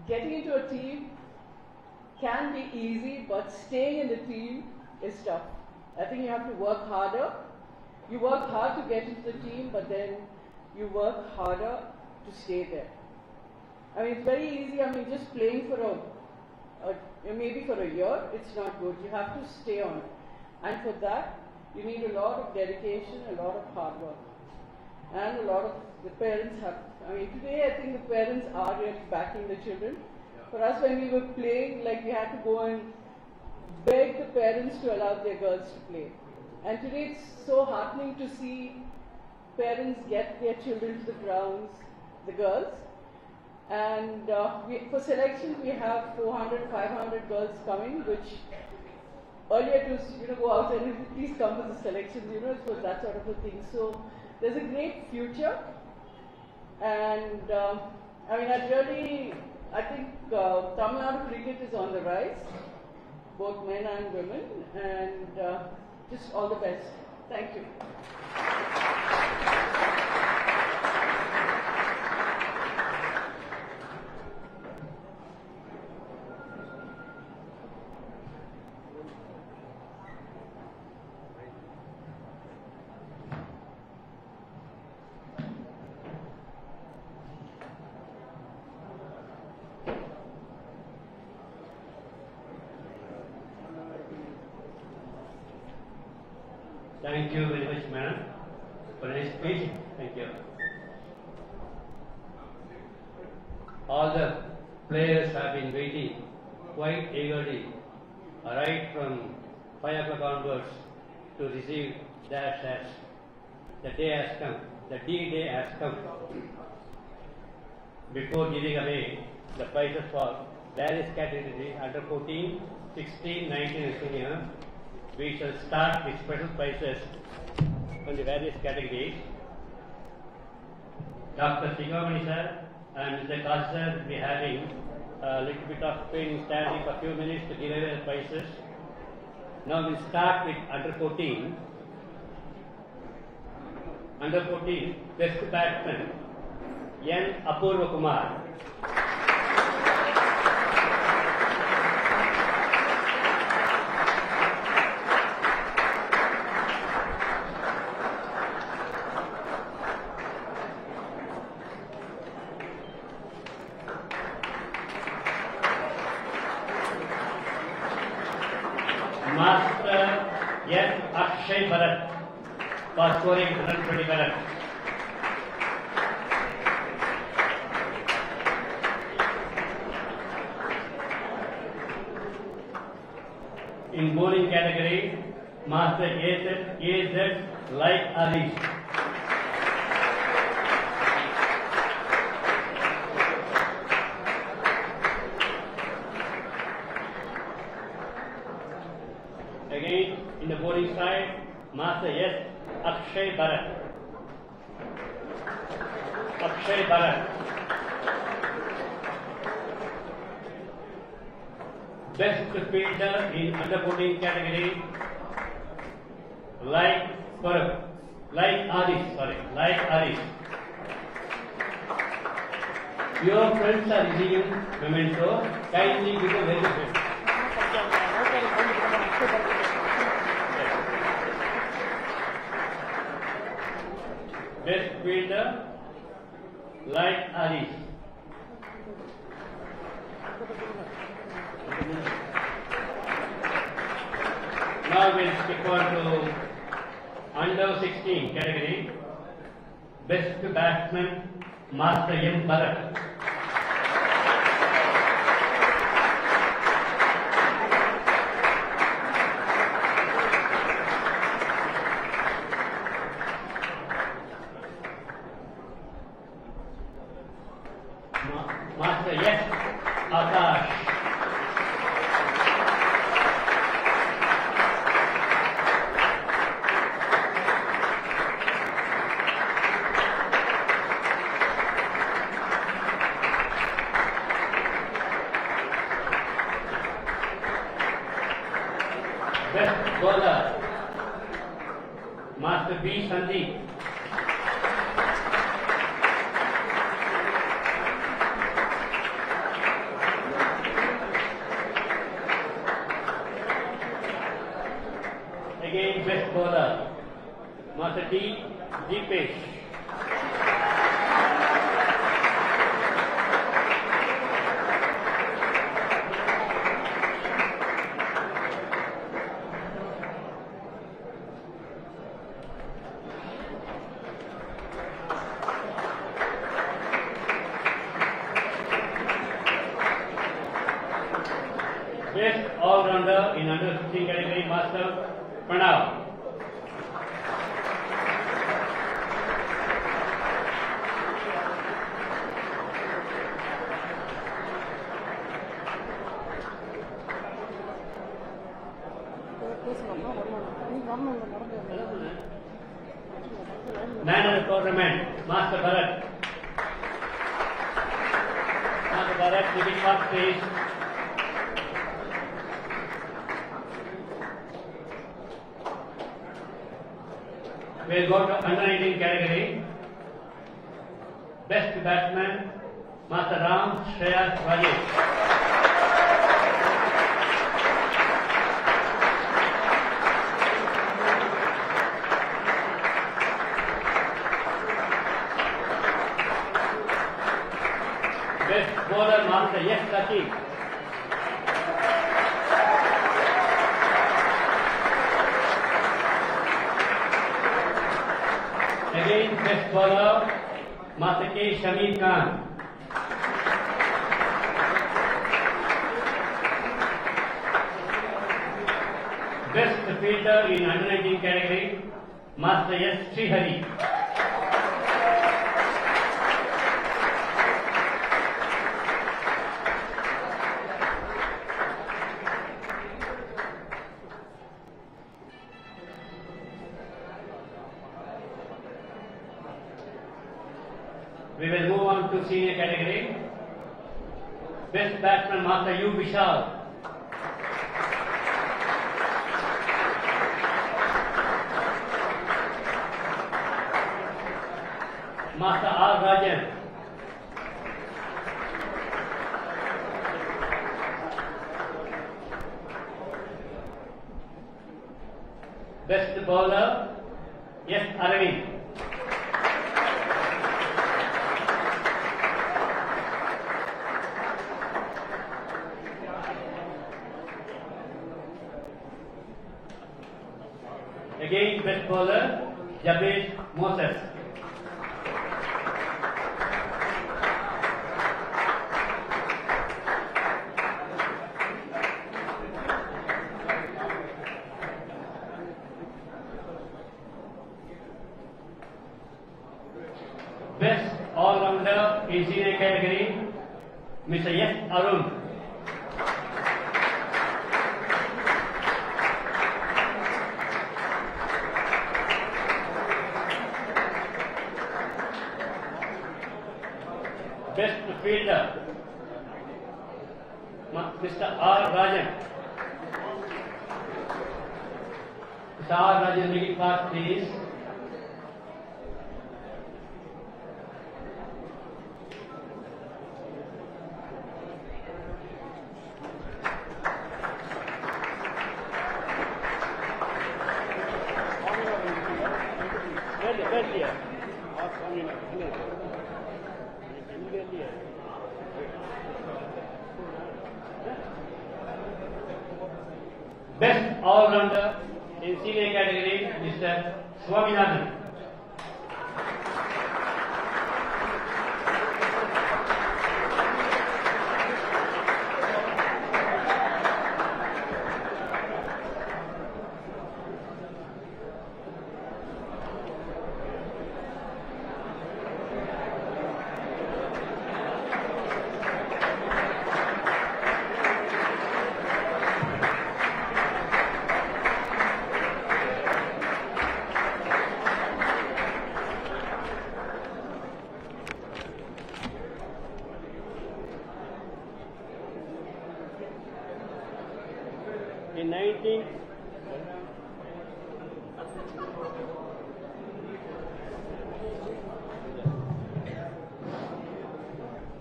Getting into a team can be easy, but staying in the team is tough. I think you have to work harder. You work hard to get into the team, but then you work harder to stay there. I mean, it's very easy. I mean, just playing for maybe for a year, it's not good. You have to stay on. And for that, you need a lot of dedication, a lot of hard work. And a lot of the parents have, I mean, today I think the parents are really backing the children. For us, when we were playing, like we had to go and beg the parents to allow their girls to play. And today it's so heartening to see parents get their children to the grounds, the girls. And for selections, we have 400, 500 girls coming, which earlier it was, go out and please come for the selections, it was that sort of a thing. So there's a great future. And I mean, I think Tamil Nadu cricket is on the rise, both men and women, and just all the best. Thank you. Thank you very much, madam, for a nice speech. Thank you. All the players have been waiting quite eagerly, right from 5 o'clock onwards, to receive their shares. The day has come. The D-Day has come. Before giving away the prizes for various categories under 14, 16, 19 and senior, we shall start with special prizes from the various categories. Dr. Sigamani sir and Mr. Kaj sir will be having a little bit of training standing for a few minutes to give away the prizes. Now we'll start with under 14. Under 14, best batsman, N. Apurva Kumar. Master S. Akshay Bharat for scoring 127. In bowling category, Master AZ like Alice. Again, in the bowling side, Master S. Akshay Bharat. Akshay Bharat. Best fielder in underbowling category, like Aris. Your friends are receiving memento. Kindly give a very good. Best fielder, like Aris. Now we'll skip on to under 16 category. Best batsman, Master M. Bharat. Master S. Akash. Best bowler, Master B. Sandeep. Again, best bowler, Master D. Deepesh. Best all-rounder in under 15 category, Master Pranav. Man of the tournament, Master Bharat. Master Bharat, giving first place. We'll go to under 19 category. Best batsman, Master Ram Shreyas Rajesh. Best bowler, Master Yes Saki. Again, best bowler, Master K. Shamir Khan. Best fielder in under 19 category, Master S. Srihari. We will move on to senior category. Best batsman, Master U. Vishal. Master R. Rajan. Best bowler, S. Aravind. Again, best bowler, Jabez Moses. Best all-rounder in senior category, Mr. S. Arun. Best fielder, Mr. R. Rajan. Mr. R. Rajan, make it fast, please. Best all-rounder in senior category, Mr. Swaminathan.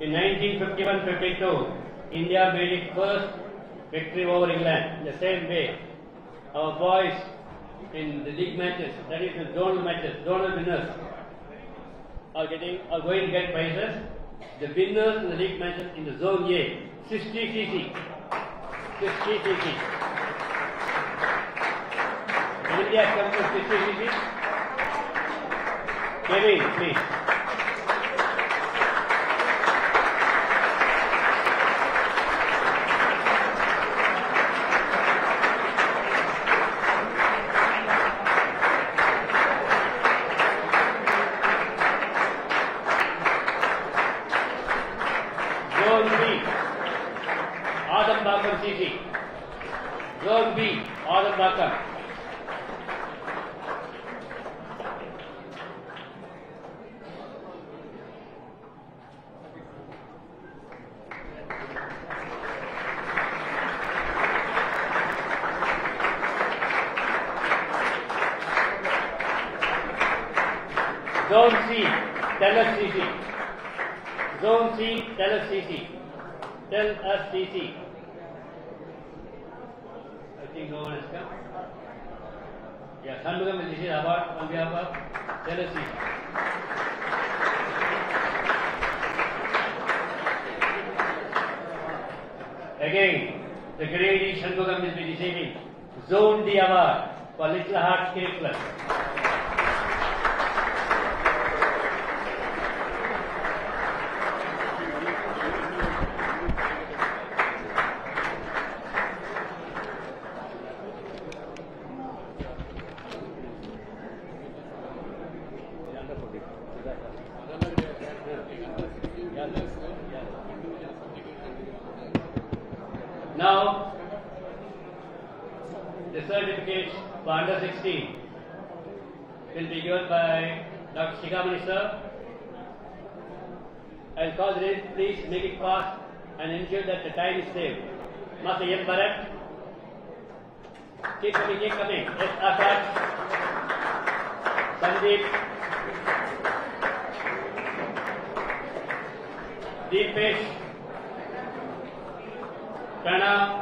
In 1951-52, India made its first victory over England. In the same way, our boys in the league matches, that is the zonal matches, zonal winners, are going to get prizes. The winners in the league matches in the zone A, 60cc. India comes to 60cc. Kevin, please. Zone B, Adam Bakam CC. Zone B, Adam Bakam. Zone C, Tell CC. Zone C, Tell CC. Tell us CC. I think no one has come. Yeah, Shanmugam will receive award on behalf of Tell CC. Again, the grade Shanmugam will be receiving Zone D award for Little Heart Skate Club. Now, the certificates for under 16 will be given by Dr. Shigamani sir. I will call the name, please make it fast and ensure that the time is saved. Master M. Bharat. Keep coming. S. Akash. Sandeep. Deepesh. Pranav.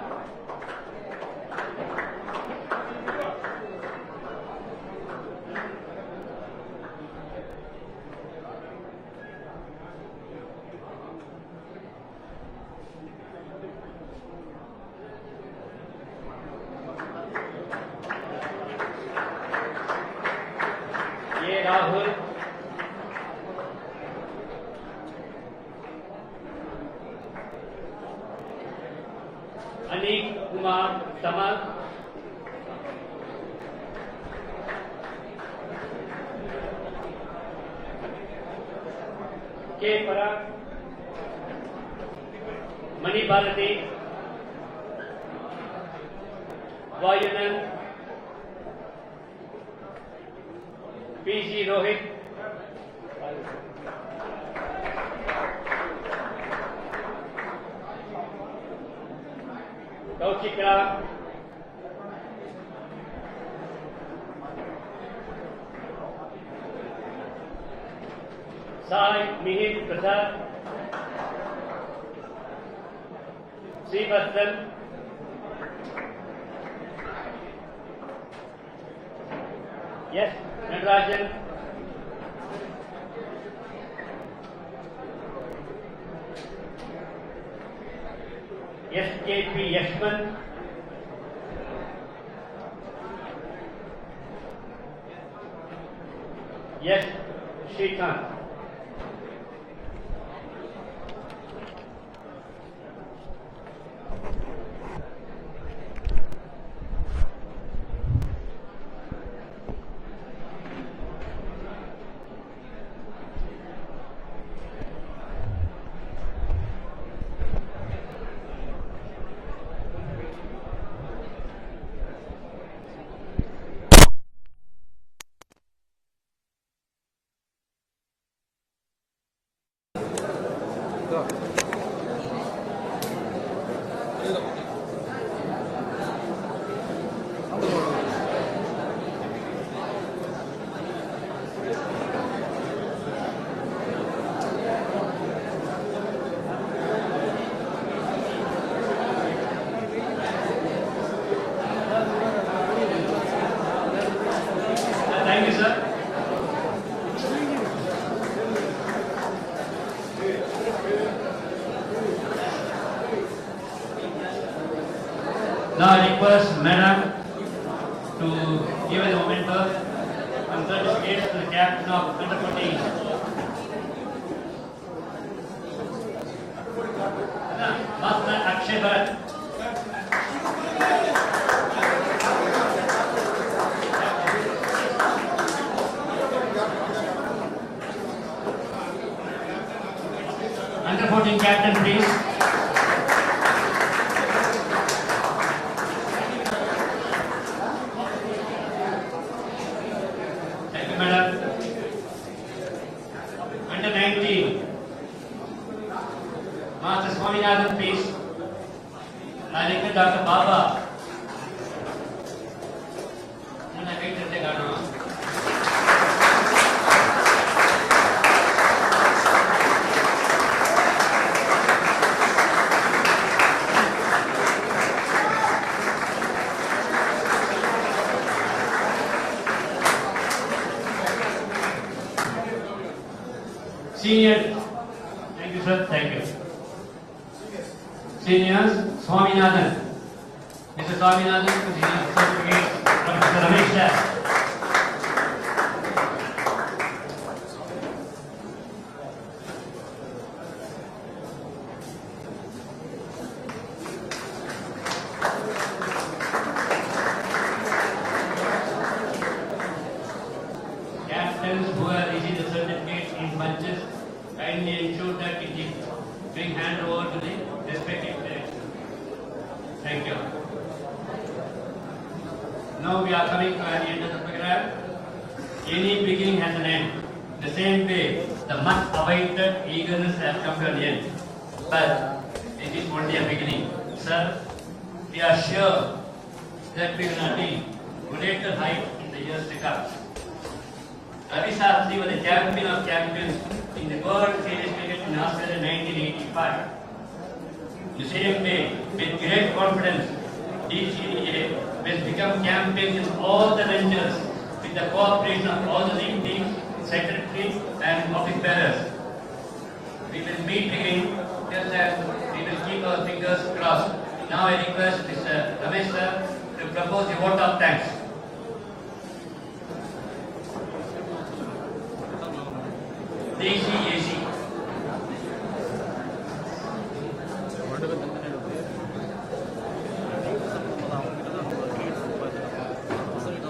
Rahul, Anik Kumar Tamal, K. Parag, Mani Bharati, Vayunan, P.G. Rohit, Kauchikra, Sai Mihir Prasad, Srivasthan, yes, Natarajan, SKP Yashman, yes, Shrikant. Thank you, sir. Now I request Madam to give a memento and certificates to the captain of under 14. Master Akshay Bharat. Under 14 captain, please. Thank you, madam. Under 19, Master Swaminathan, please. I request Dr. Baba. Senior, thank you, sir. Thank you. Seniors, Swaminathan. Mr. Swaminathan, senior certificate from Mr. Ramesh Shah. Captains who have received the certificate in bunches, kindly ensure that it is being handed over to the respective direction. Thank you. Now we are coming to the end of the program. Any beginning has an end. The same way, the much awaited eagerness has come to an end. But it is only a beginning. Sir, we are sure that we will attain greater height in the years to come. Ravi Shastri was the champion of champions in the World Series cricket in Australia in 1985. The same way, with great confidence, DCDA will become champions in all the ventures with the cooperation of all the league teams, secretaries and office bearers. We will meet again just as we will keep our fingers crossed. Now I request Mr. Ramesh sir to propose a vote of thanks. DCAC.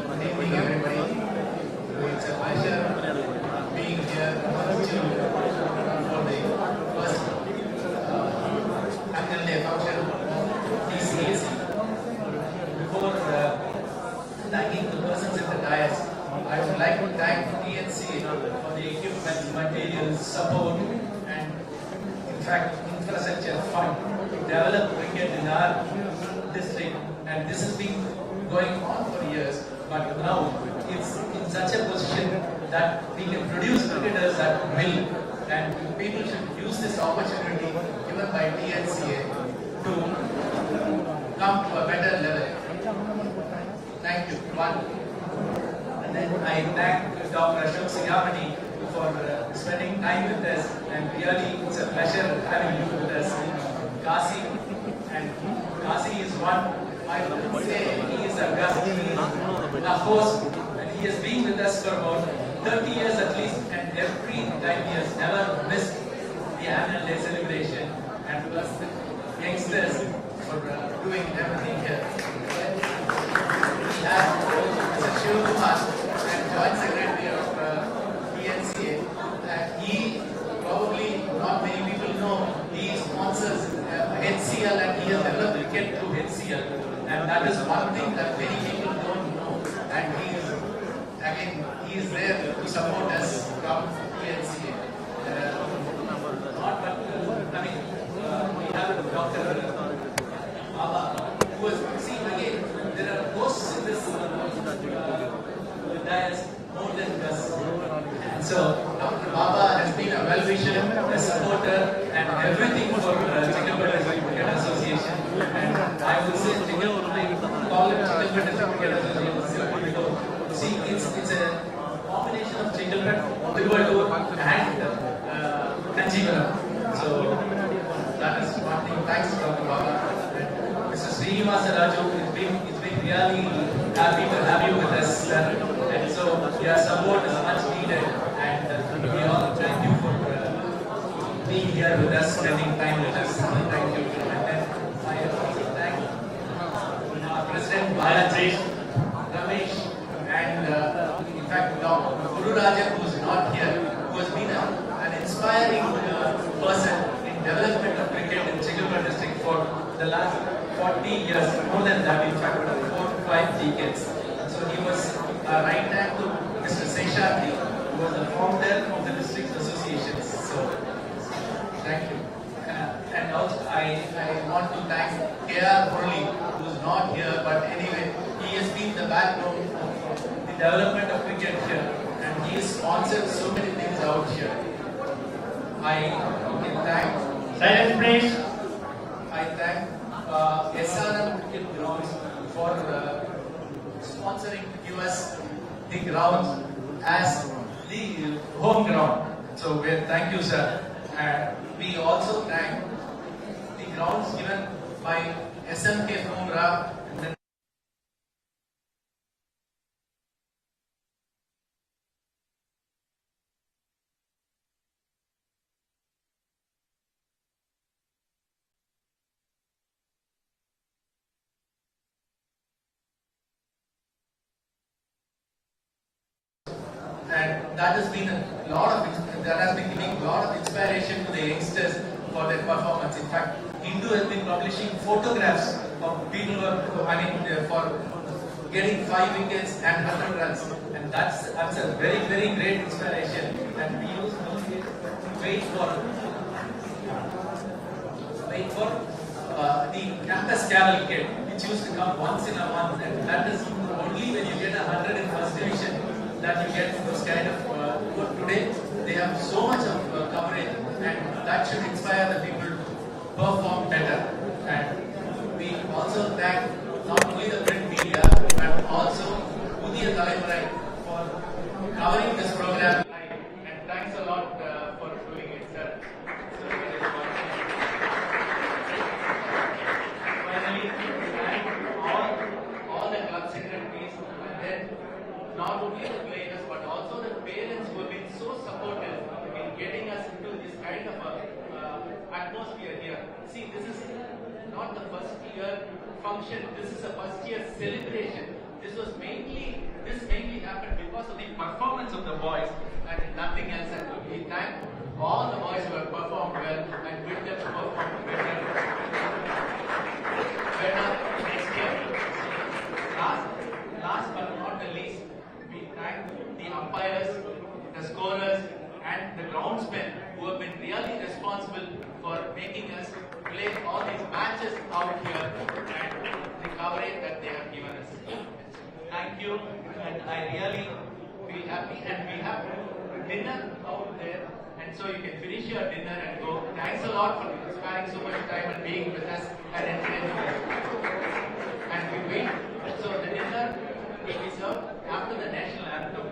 Good evening, everybody. It's a pleasure being here for the first annual day function of DCAC. Before thanking the persons in the dais, I would like to thank PNC for the equipment, materials, support, and in fact infrastructure fund to develop cricket in our district. And this has been going on for years, but now it's in such a position that we can produce cricketers at will, and people should use this opportunity given by TNCA to come to a better level. Thank you. One. And then I thank Dr. Ashok Sigamani for spending time with us, and really it's a pleasure having you with us. Kasi, and Kasi is one. I would say he is a guest, he is a host, and he has been with us for about 30 years at least, and every time he has never missed the annual day celebration, and plus the youngsters for doing everything here. We have Mr. Shivkumar, and Joint Secretary of PNCA, and he probably not many people know, he sponsors HCL and he has developed cricket through HCL. And that is one thing that many people don't know. And he is there to support us from PNCA. We have Dr. Baba, who is, see again, there are hosts in this dais more than us. And so Dr. Baba has been a well-wisher, a supporter, and everything for Chengalpattu Cricket Association. And I would say call it Chengalpattu Cricket Association. See, it's a combination of Chengalpattu, Kollywood, and Kanchipuram. So that is one thing. Thanks, Dr. Baba. And Mr. Srinivasa Raju, it's been really happy to have you with us, sir. And so your support is much needed, and we all thank you for being here with us, spending time with us. Thank you. And then I also thank our President Balaji, Ramesh, and in fact Dr. Guru Rajan, who is not here, who has been an inspiring person in development of cricket in Chengalpattu district for the last 40 years, more than that, in fact 4 to 5 decades. So he was right hand to Mr. Seshadri, who was the founder of the district associations. So thank you. And also I want to thank K.R. Murali, who is not here, but anyway, he has been the backbone of the development of cricket here, and he has sponsored so many things out here. I can thank Silence, please. I thank SRM Cricket Grounds for sponsoring to give us the grounds as the home ground. So thank you, sir. And we also thank the grounds given by SMK Mumra. And that has been giving a lot of inspiration to the youngsters for their performance. In fact, Hindu has been publishing photographs of people who are, for getting 5 wickets and 100 runs, and that's a very, very great inspiration. And we used to wait for the campus cavalcade, which used to come once in a month, and that is only when you get 100 in first division that you get those kind of work. Today they have so much of coverage, and that should inspire the people to perform better. And we also thank not only the print media but also Puthiya Thalaimurai for covering this program. And thanks a lot for doing it, sir. Finally, thank all the club secretaries, and then not only the players but also the parents who have been so supportive in getting us into this kind of atmosphere here. See, this is not the first year function. This is a first year celebration. This mainly happened because of the performance of the boys and nothing else. And we thank all the boys who have performed well and bid them to perform better next year. Last but not the least, we thank the umpires, the scorers, and the groundsmen who have been really responsible for making us play all these matches out here and the coverage that they have given us. Thank you, and I really feel happy. And we have dinner out there, and so you can finish your dinner and go. Thanks a lot for sparing so much time and being with us and entertaining us. And we wait. So the dinner will be served after the national anthem.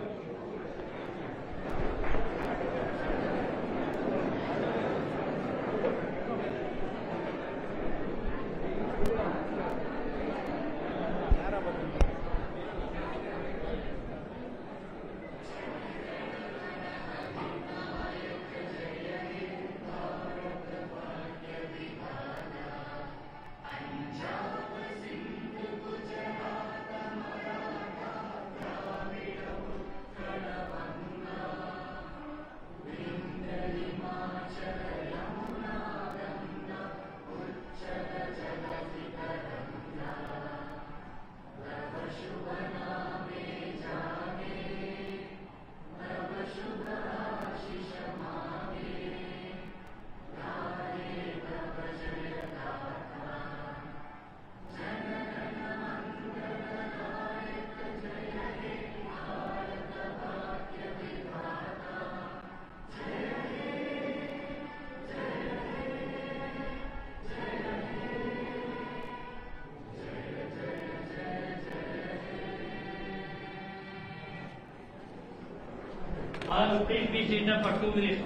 Please be seated for 2 minutes.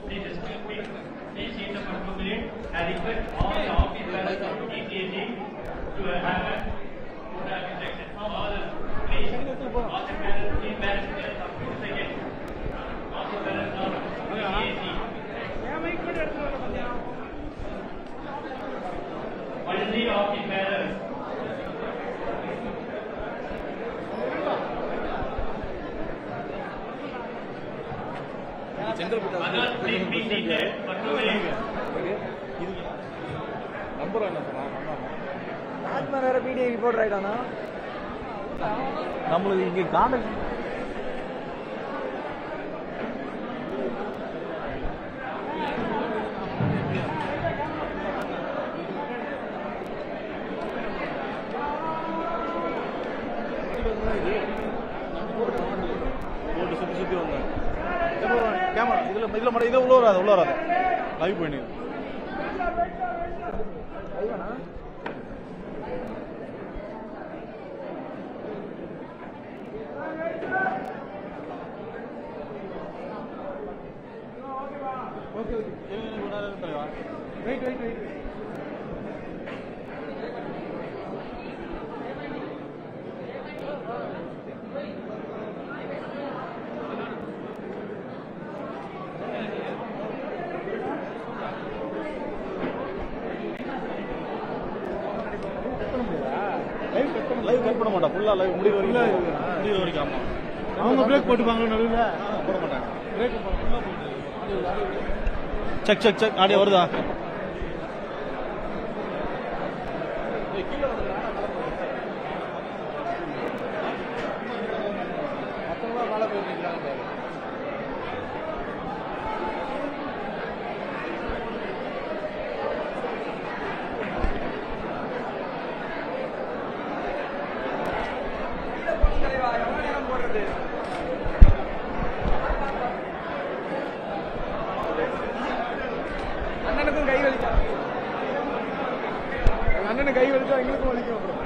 Please excuse me. Please seated for 2 minutes. I request all the office bearers of PTS to have a section. All the please, office bearers, please bear space of 2 seconds. Office bearers of PTS. What is the office bearers? Others, please be seated for 2 minutes. Video report ஆயிட்டானா நம்மளுக்கு இங்க contact போட்டு சுத்தி சுத்தி வந்தேன் camera இதுல மட்டும் இதை உள்ள வராது லைவ் பண்ணி ஓகே வெயிட் லைவ் கட் பண்ண மாட்டா ஃபுல்லா லைவ் முடிவு வரைக்கும் ஆமா அவங்க பிரேக் போட்டுப்பாங்க நடுவுல போட மாட்டாங்க பிரேக் ஃபுல்லா போட்டு செக் ஆடியோ வருதா கீழே வந்து மொத்தமா மழை போயிருக்கீங்களா அண்ணனுக்கும் கை வலிச்சா அண்ணனுக்கு கை வலிச்சா எங்களுக்கும் வலிக்கும் அப்புறம்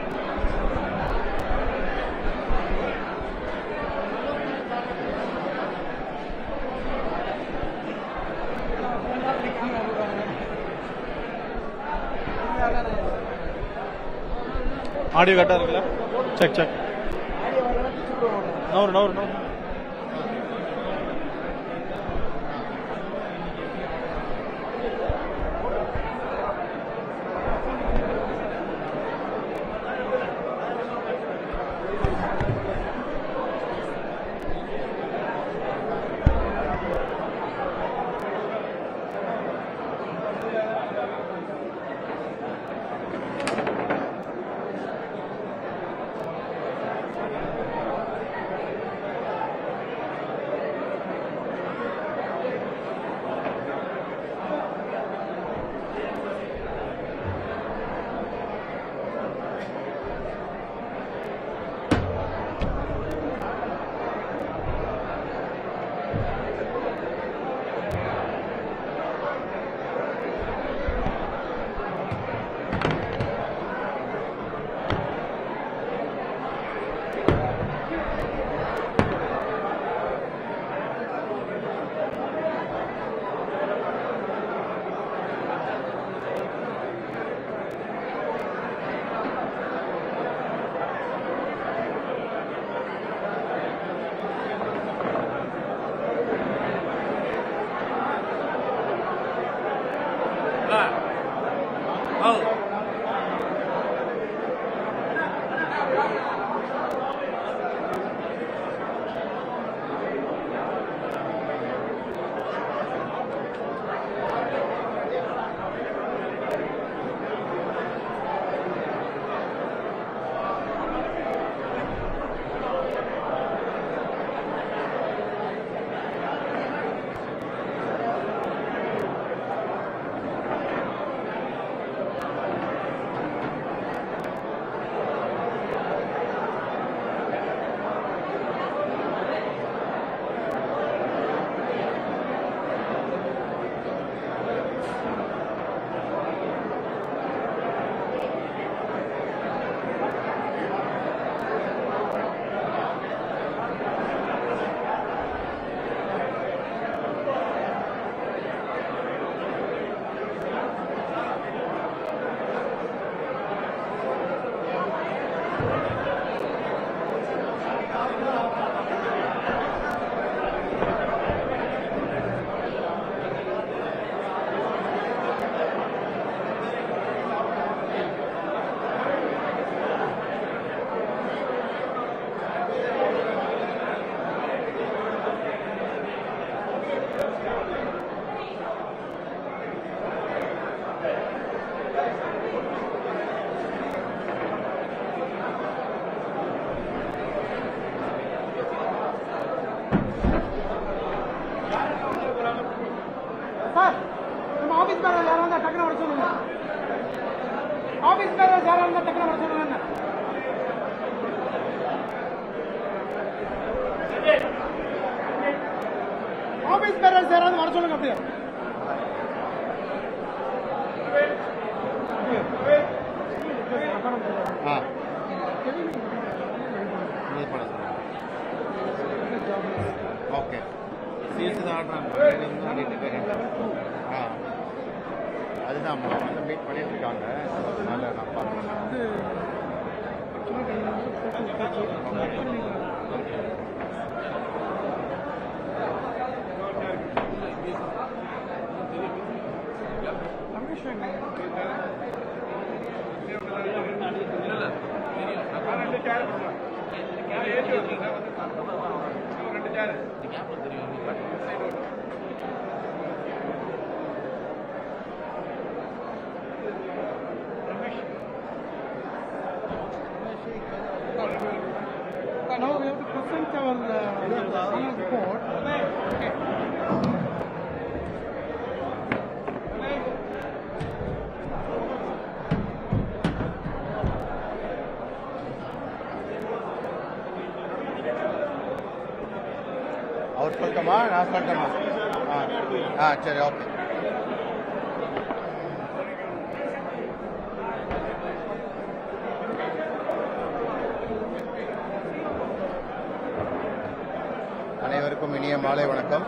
ஆடியோ கரெக்டா இருக்குல்ல செக் நவர் Okay. அதுதான் வந்து மீட் பண்ணிட்டு இருக்காங்க. அதனால நான் பார்க்குறேன். Now we have to present our report. அவர் சொல்லட்டுமா நான் சொல்லட்டுமா? சரி, ஓகே. அனைவருக்கும் இனிய மாலை வணக்கம்.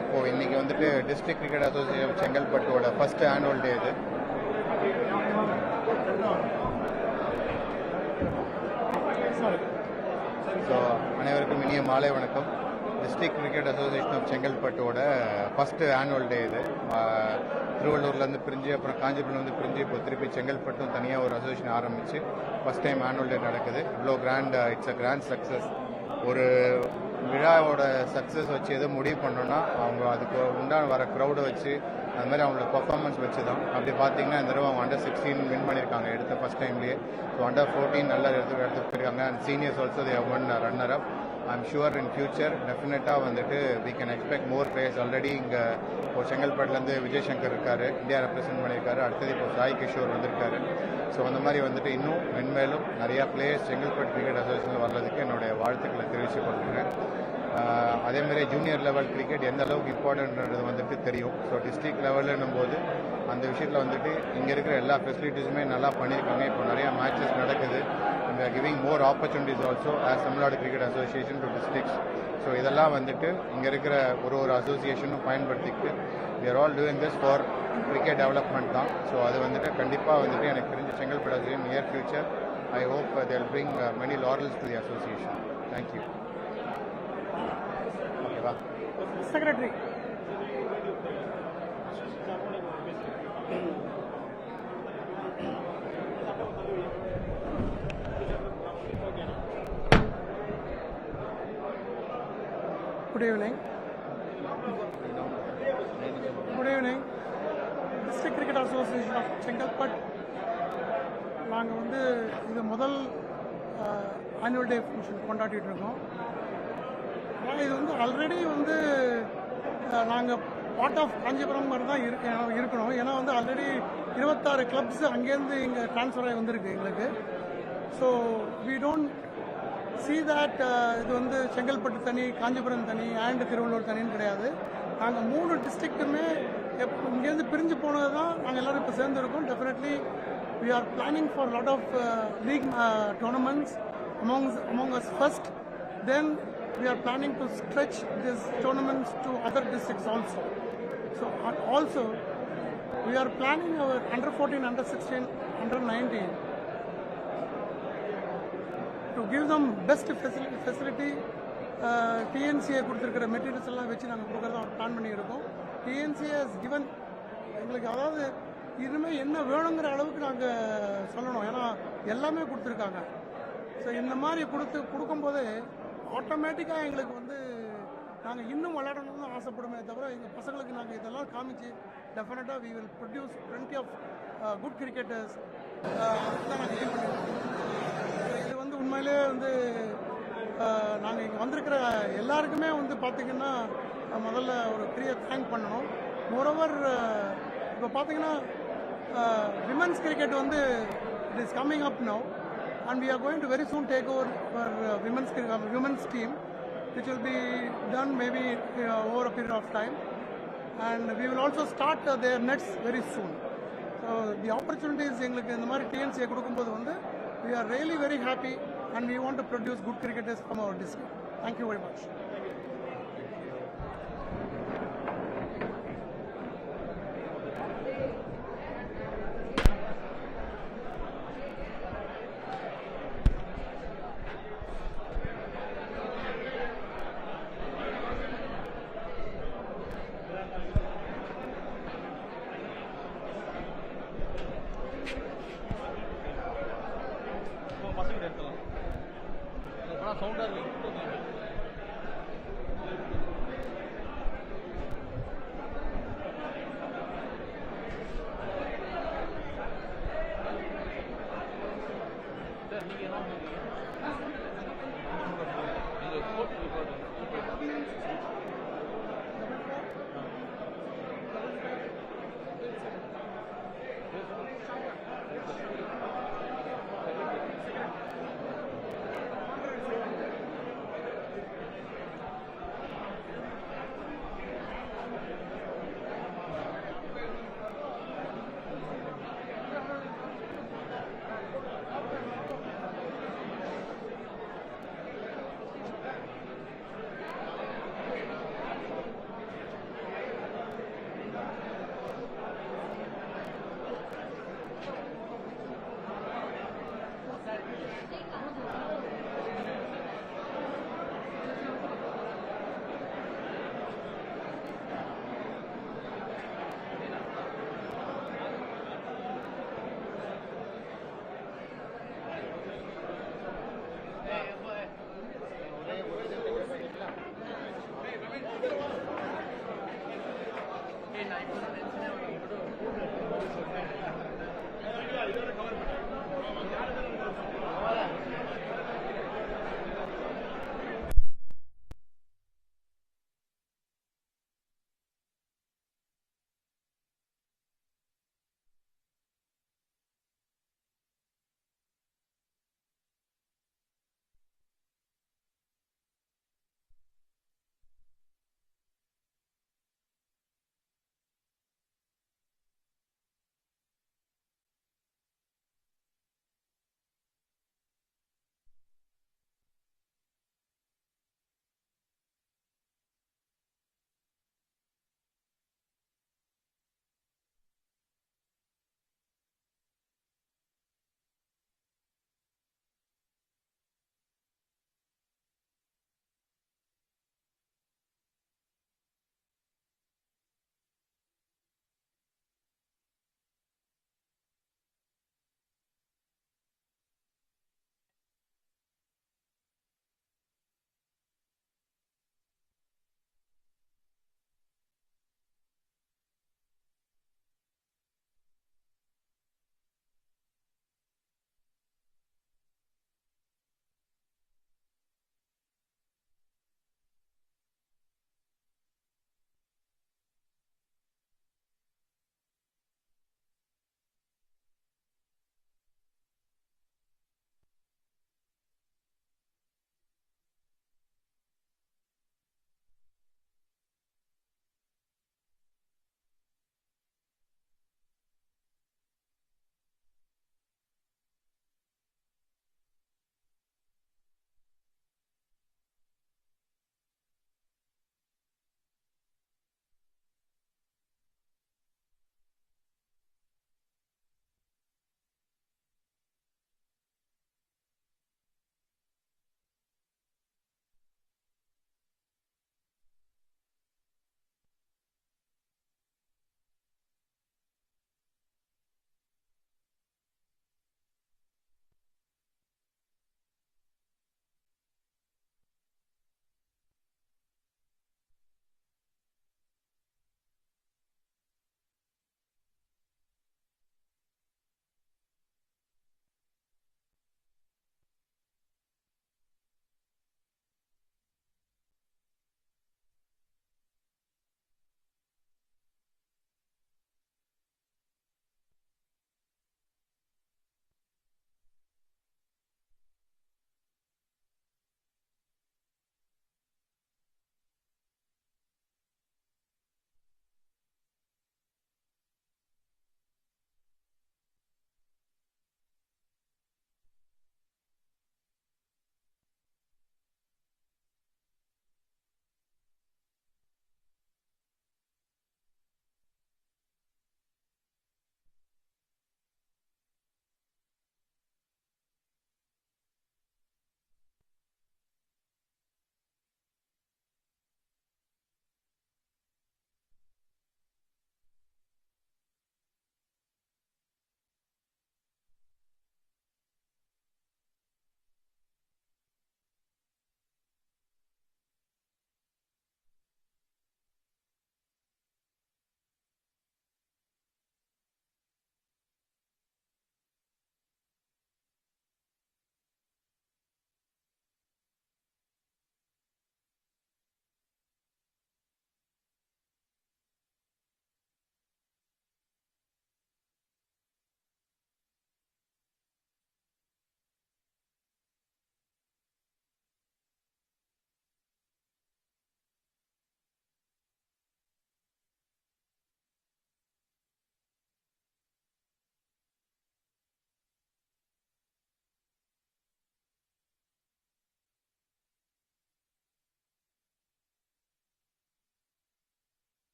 இப்போ இன்னைக்கு வந்துட்டு டிஸ்ட்ரிக்ட் கிரிக்கெட் அசோசியேஷன் செங்கல்பட்டோட ஃபர்ஸ்ட் ஆனுவல் டே இது. ஸோ அனைவருக்கும் இனிய மாலை வணக்கம். டிஸ்ட்ரிக்ட் கிரிக்கெட் அசோசியேஷன் ஆஃப் செங்கல்பட்டோட ஃபர்ஸ்ட் ஆனுவல் டே இது. திருவள்ளூர்லேருந்து பிரிஞ்சு அப்புறம் காஞ்சிபுரம்லேருந்து பிரிஞ்சு இப்போ திருப்பி செங்கல்பட்டும் தனியாக ஒரு அசோசியேஷன் ஆரம்பித்து ஃபர்ஸ்ட் டைம் ஆனுவல் டே நடக்குது. இவ்வளோ grand, it's a grand success. ஒரு விழாவோட சக்ஸஸ் வச்சு எதுவும் முடிவு பண்ணோன்னா அவங்க அதுக்கு உண்டான வர க்ரௌடை வச்சு அது மாதிரி அவங்களோட பர்ஃபார்மன்ஸ் வச்சு தான். அப்படி பார்த்தீங்கன்னா இந்த தடவை அவங்க Under 16 வின் பண்ணியிருக்காங்க எடுத்த ஃபர்ஸ்ட் டைம்லேயே. ஸோ Under 14 நல்லா எடுத்து போயிருக்காங்க. And seniors also they have won runner up. I'm sure in future டெஃபினட்டாக வந்துட்டு we can expect more players. Already இங்கே இப்போ செங்கல்பட்டுலேருந்து விஜய் சங்கர் இருக்காரு, இந்தியா ரெப்ரசென்ட் பண்ணியிருக்காரு. அடுத்தது இப்போ சாய் கிஷோர் வந்திருக்காரு. ஸோ அந்த மாதிரி வந்துட்டு இன்னும் மென்மேலும் நிறையா பிளேயர்ஸ் செங்கல்பட்டு கிரிக்கெட் அசோசியேஷனில் வர்றதுக்கு என்னுடைய வாழ்த்துக்களை தெரிவித்துக் கொள்கிறேன். அதேமாதிரி ஜூனியர் லெவல் கிரிக்கெட் எந்த அளவுக்கு இம்பார்ட்டன்ட்ன்றது வந்துட்டு தெரியும். ஸோ டிஸ்ட்ரிக்ட் லெவலுன்னும் போது அந்த விஷயத்தில் வந்துட்டு இங்கே இருக்கிற எல்லா ஃபெசிலிட்டிஸுமே நல்லா பண்ணியிருக்காங்க. இப்போ நிறையா மேட்சஸ் நடக்குது. And giving more opportunities also as Tamil Nadu cricket association to districts. So இதெல்லாம் வந்துட்டு இங்கே இருக்கிற ஒரு அசோசியேஷனும் பயன்படுத்திக்கிட்டு we are all doing this for cricket development தான். ஸோ அது வந்துட்டு கண்டிப்பாக வந்துட்டு எனக்கு தெரிஞ்ச Chengalpattu association near future I hope they will bring many laurels to the association. Thank you. ஓகேவா? Secretary. Good evening. Good evening. District Cricket Association of Chengalpattu. நாங்கள் வந்து இது முதல் ஆனுவல் டே ஃபங்க்ஷன் கொண்டாடிட்டு இருக்கோம். ஆனால் இது வந்து ஆல்ரெடி வந்து நாங்கள் பார்ட் ஆஃப் காஞ்சிபுரம் மாதிரி தான் இருக்கணும். ஏன்னா வந்து ஆல்ரெடி 26 கிளப்ஸ் அங்கேருந்து இங்கே ட்ரான்ஸ்ஃபர் ஆகி வந்திருக்கு எங்களுக்கு. So we don't see that இது வந்து செங்கல்பட்டு தனி, காஞ்சிபுரம் தனி அண்ட் திருவள்ளூர் தனின்னு கிடையாது. நாங்கள் 3 டிஸ்ட்ரிக்ட்டுமே இங்கேருந்து பிரிஞ்சு போனது தான் நாங்கள் எல்லோரும் இப்போ சேர்ந்துருக்கோம். Definitely we are planning for a lot of league tournaments among us first. Then we are planning to stretch these tournaments to other districts also. So also we are planning our under 14, under 16, under 19 to give them best facility. TNCA கொடுத்துருக்கிற materials எல்லாம் வச்சு நாங்கள் கொடுக்குறத ஒரு plan பண்ணியிருக்கோம். TNCA has given எங்களுக்கு அதாவது இனிமேல் என்ன வேணுங்கிற அளவுக்கு நாங்கள் சொல்லணும். ஏன்னா எல்லாமே கொடுத்துருக்காங்க. ஸோ இந்த மாதிரி கொடுக்கும்போது ஆட்டோமேட்டிக்காக எங்களுக்கு வந்து நாங்கள் இன்னும் விளையாடணும்னு ஆசைப்படுமே தவிர எங்கள் பசங்களுக்கு நாங்கள் இதெல்லாம் காமிச்சு டெஃபினட்டாக we will produce plenty of good cricketers. அதுக்கு தான் நாங்கள் எய்ம் பண்ணியிருக்கோம். இது வந்து உண்மையிலே வந்து நாங்கள் இங்கே வந்திருக்கிற எல்லாருக்குமே வந்து பார்த்திங்கன்னா முதல்ல ஒரு பெரிய தேங்க் பண்ணணும். மோரோவர் இப்போ பார்த்தீங்கன்னா விமென்ஸ் கிரிக்கெட் வந்து it is coming up now and we are going to very soon take over for women's team which will be done maybe over a period of time, and we will also start their nets very soon. So the opportunities எங்களுக்கு இந்த மாதிரி TNCA கொடுக்கும்போது வந்து we are really very happy and we want to produce good cricketers from our district. Thank you very much. பசங்க எடுக்கலாம் சவுண்டா இருக்கு. Sir நீங்க என்ன பண்ணுவீங்க? நீங்க ஸ்போர்ட்ஸ்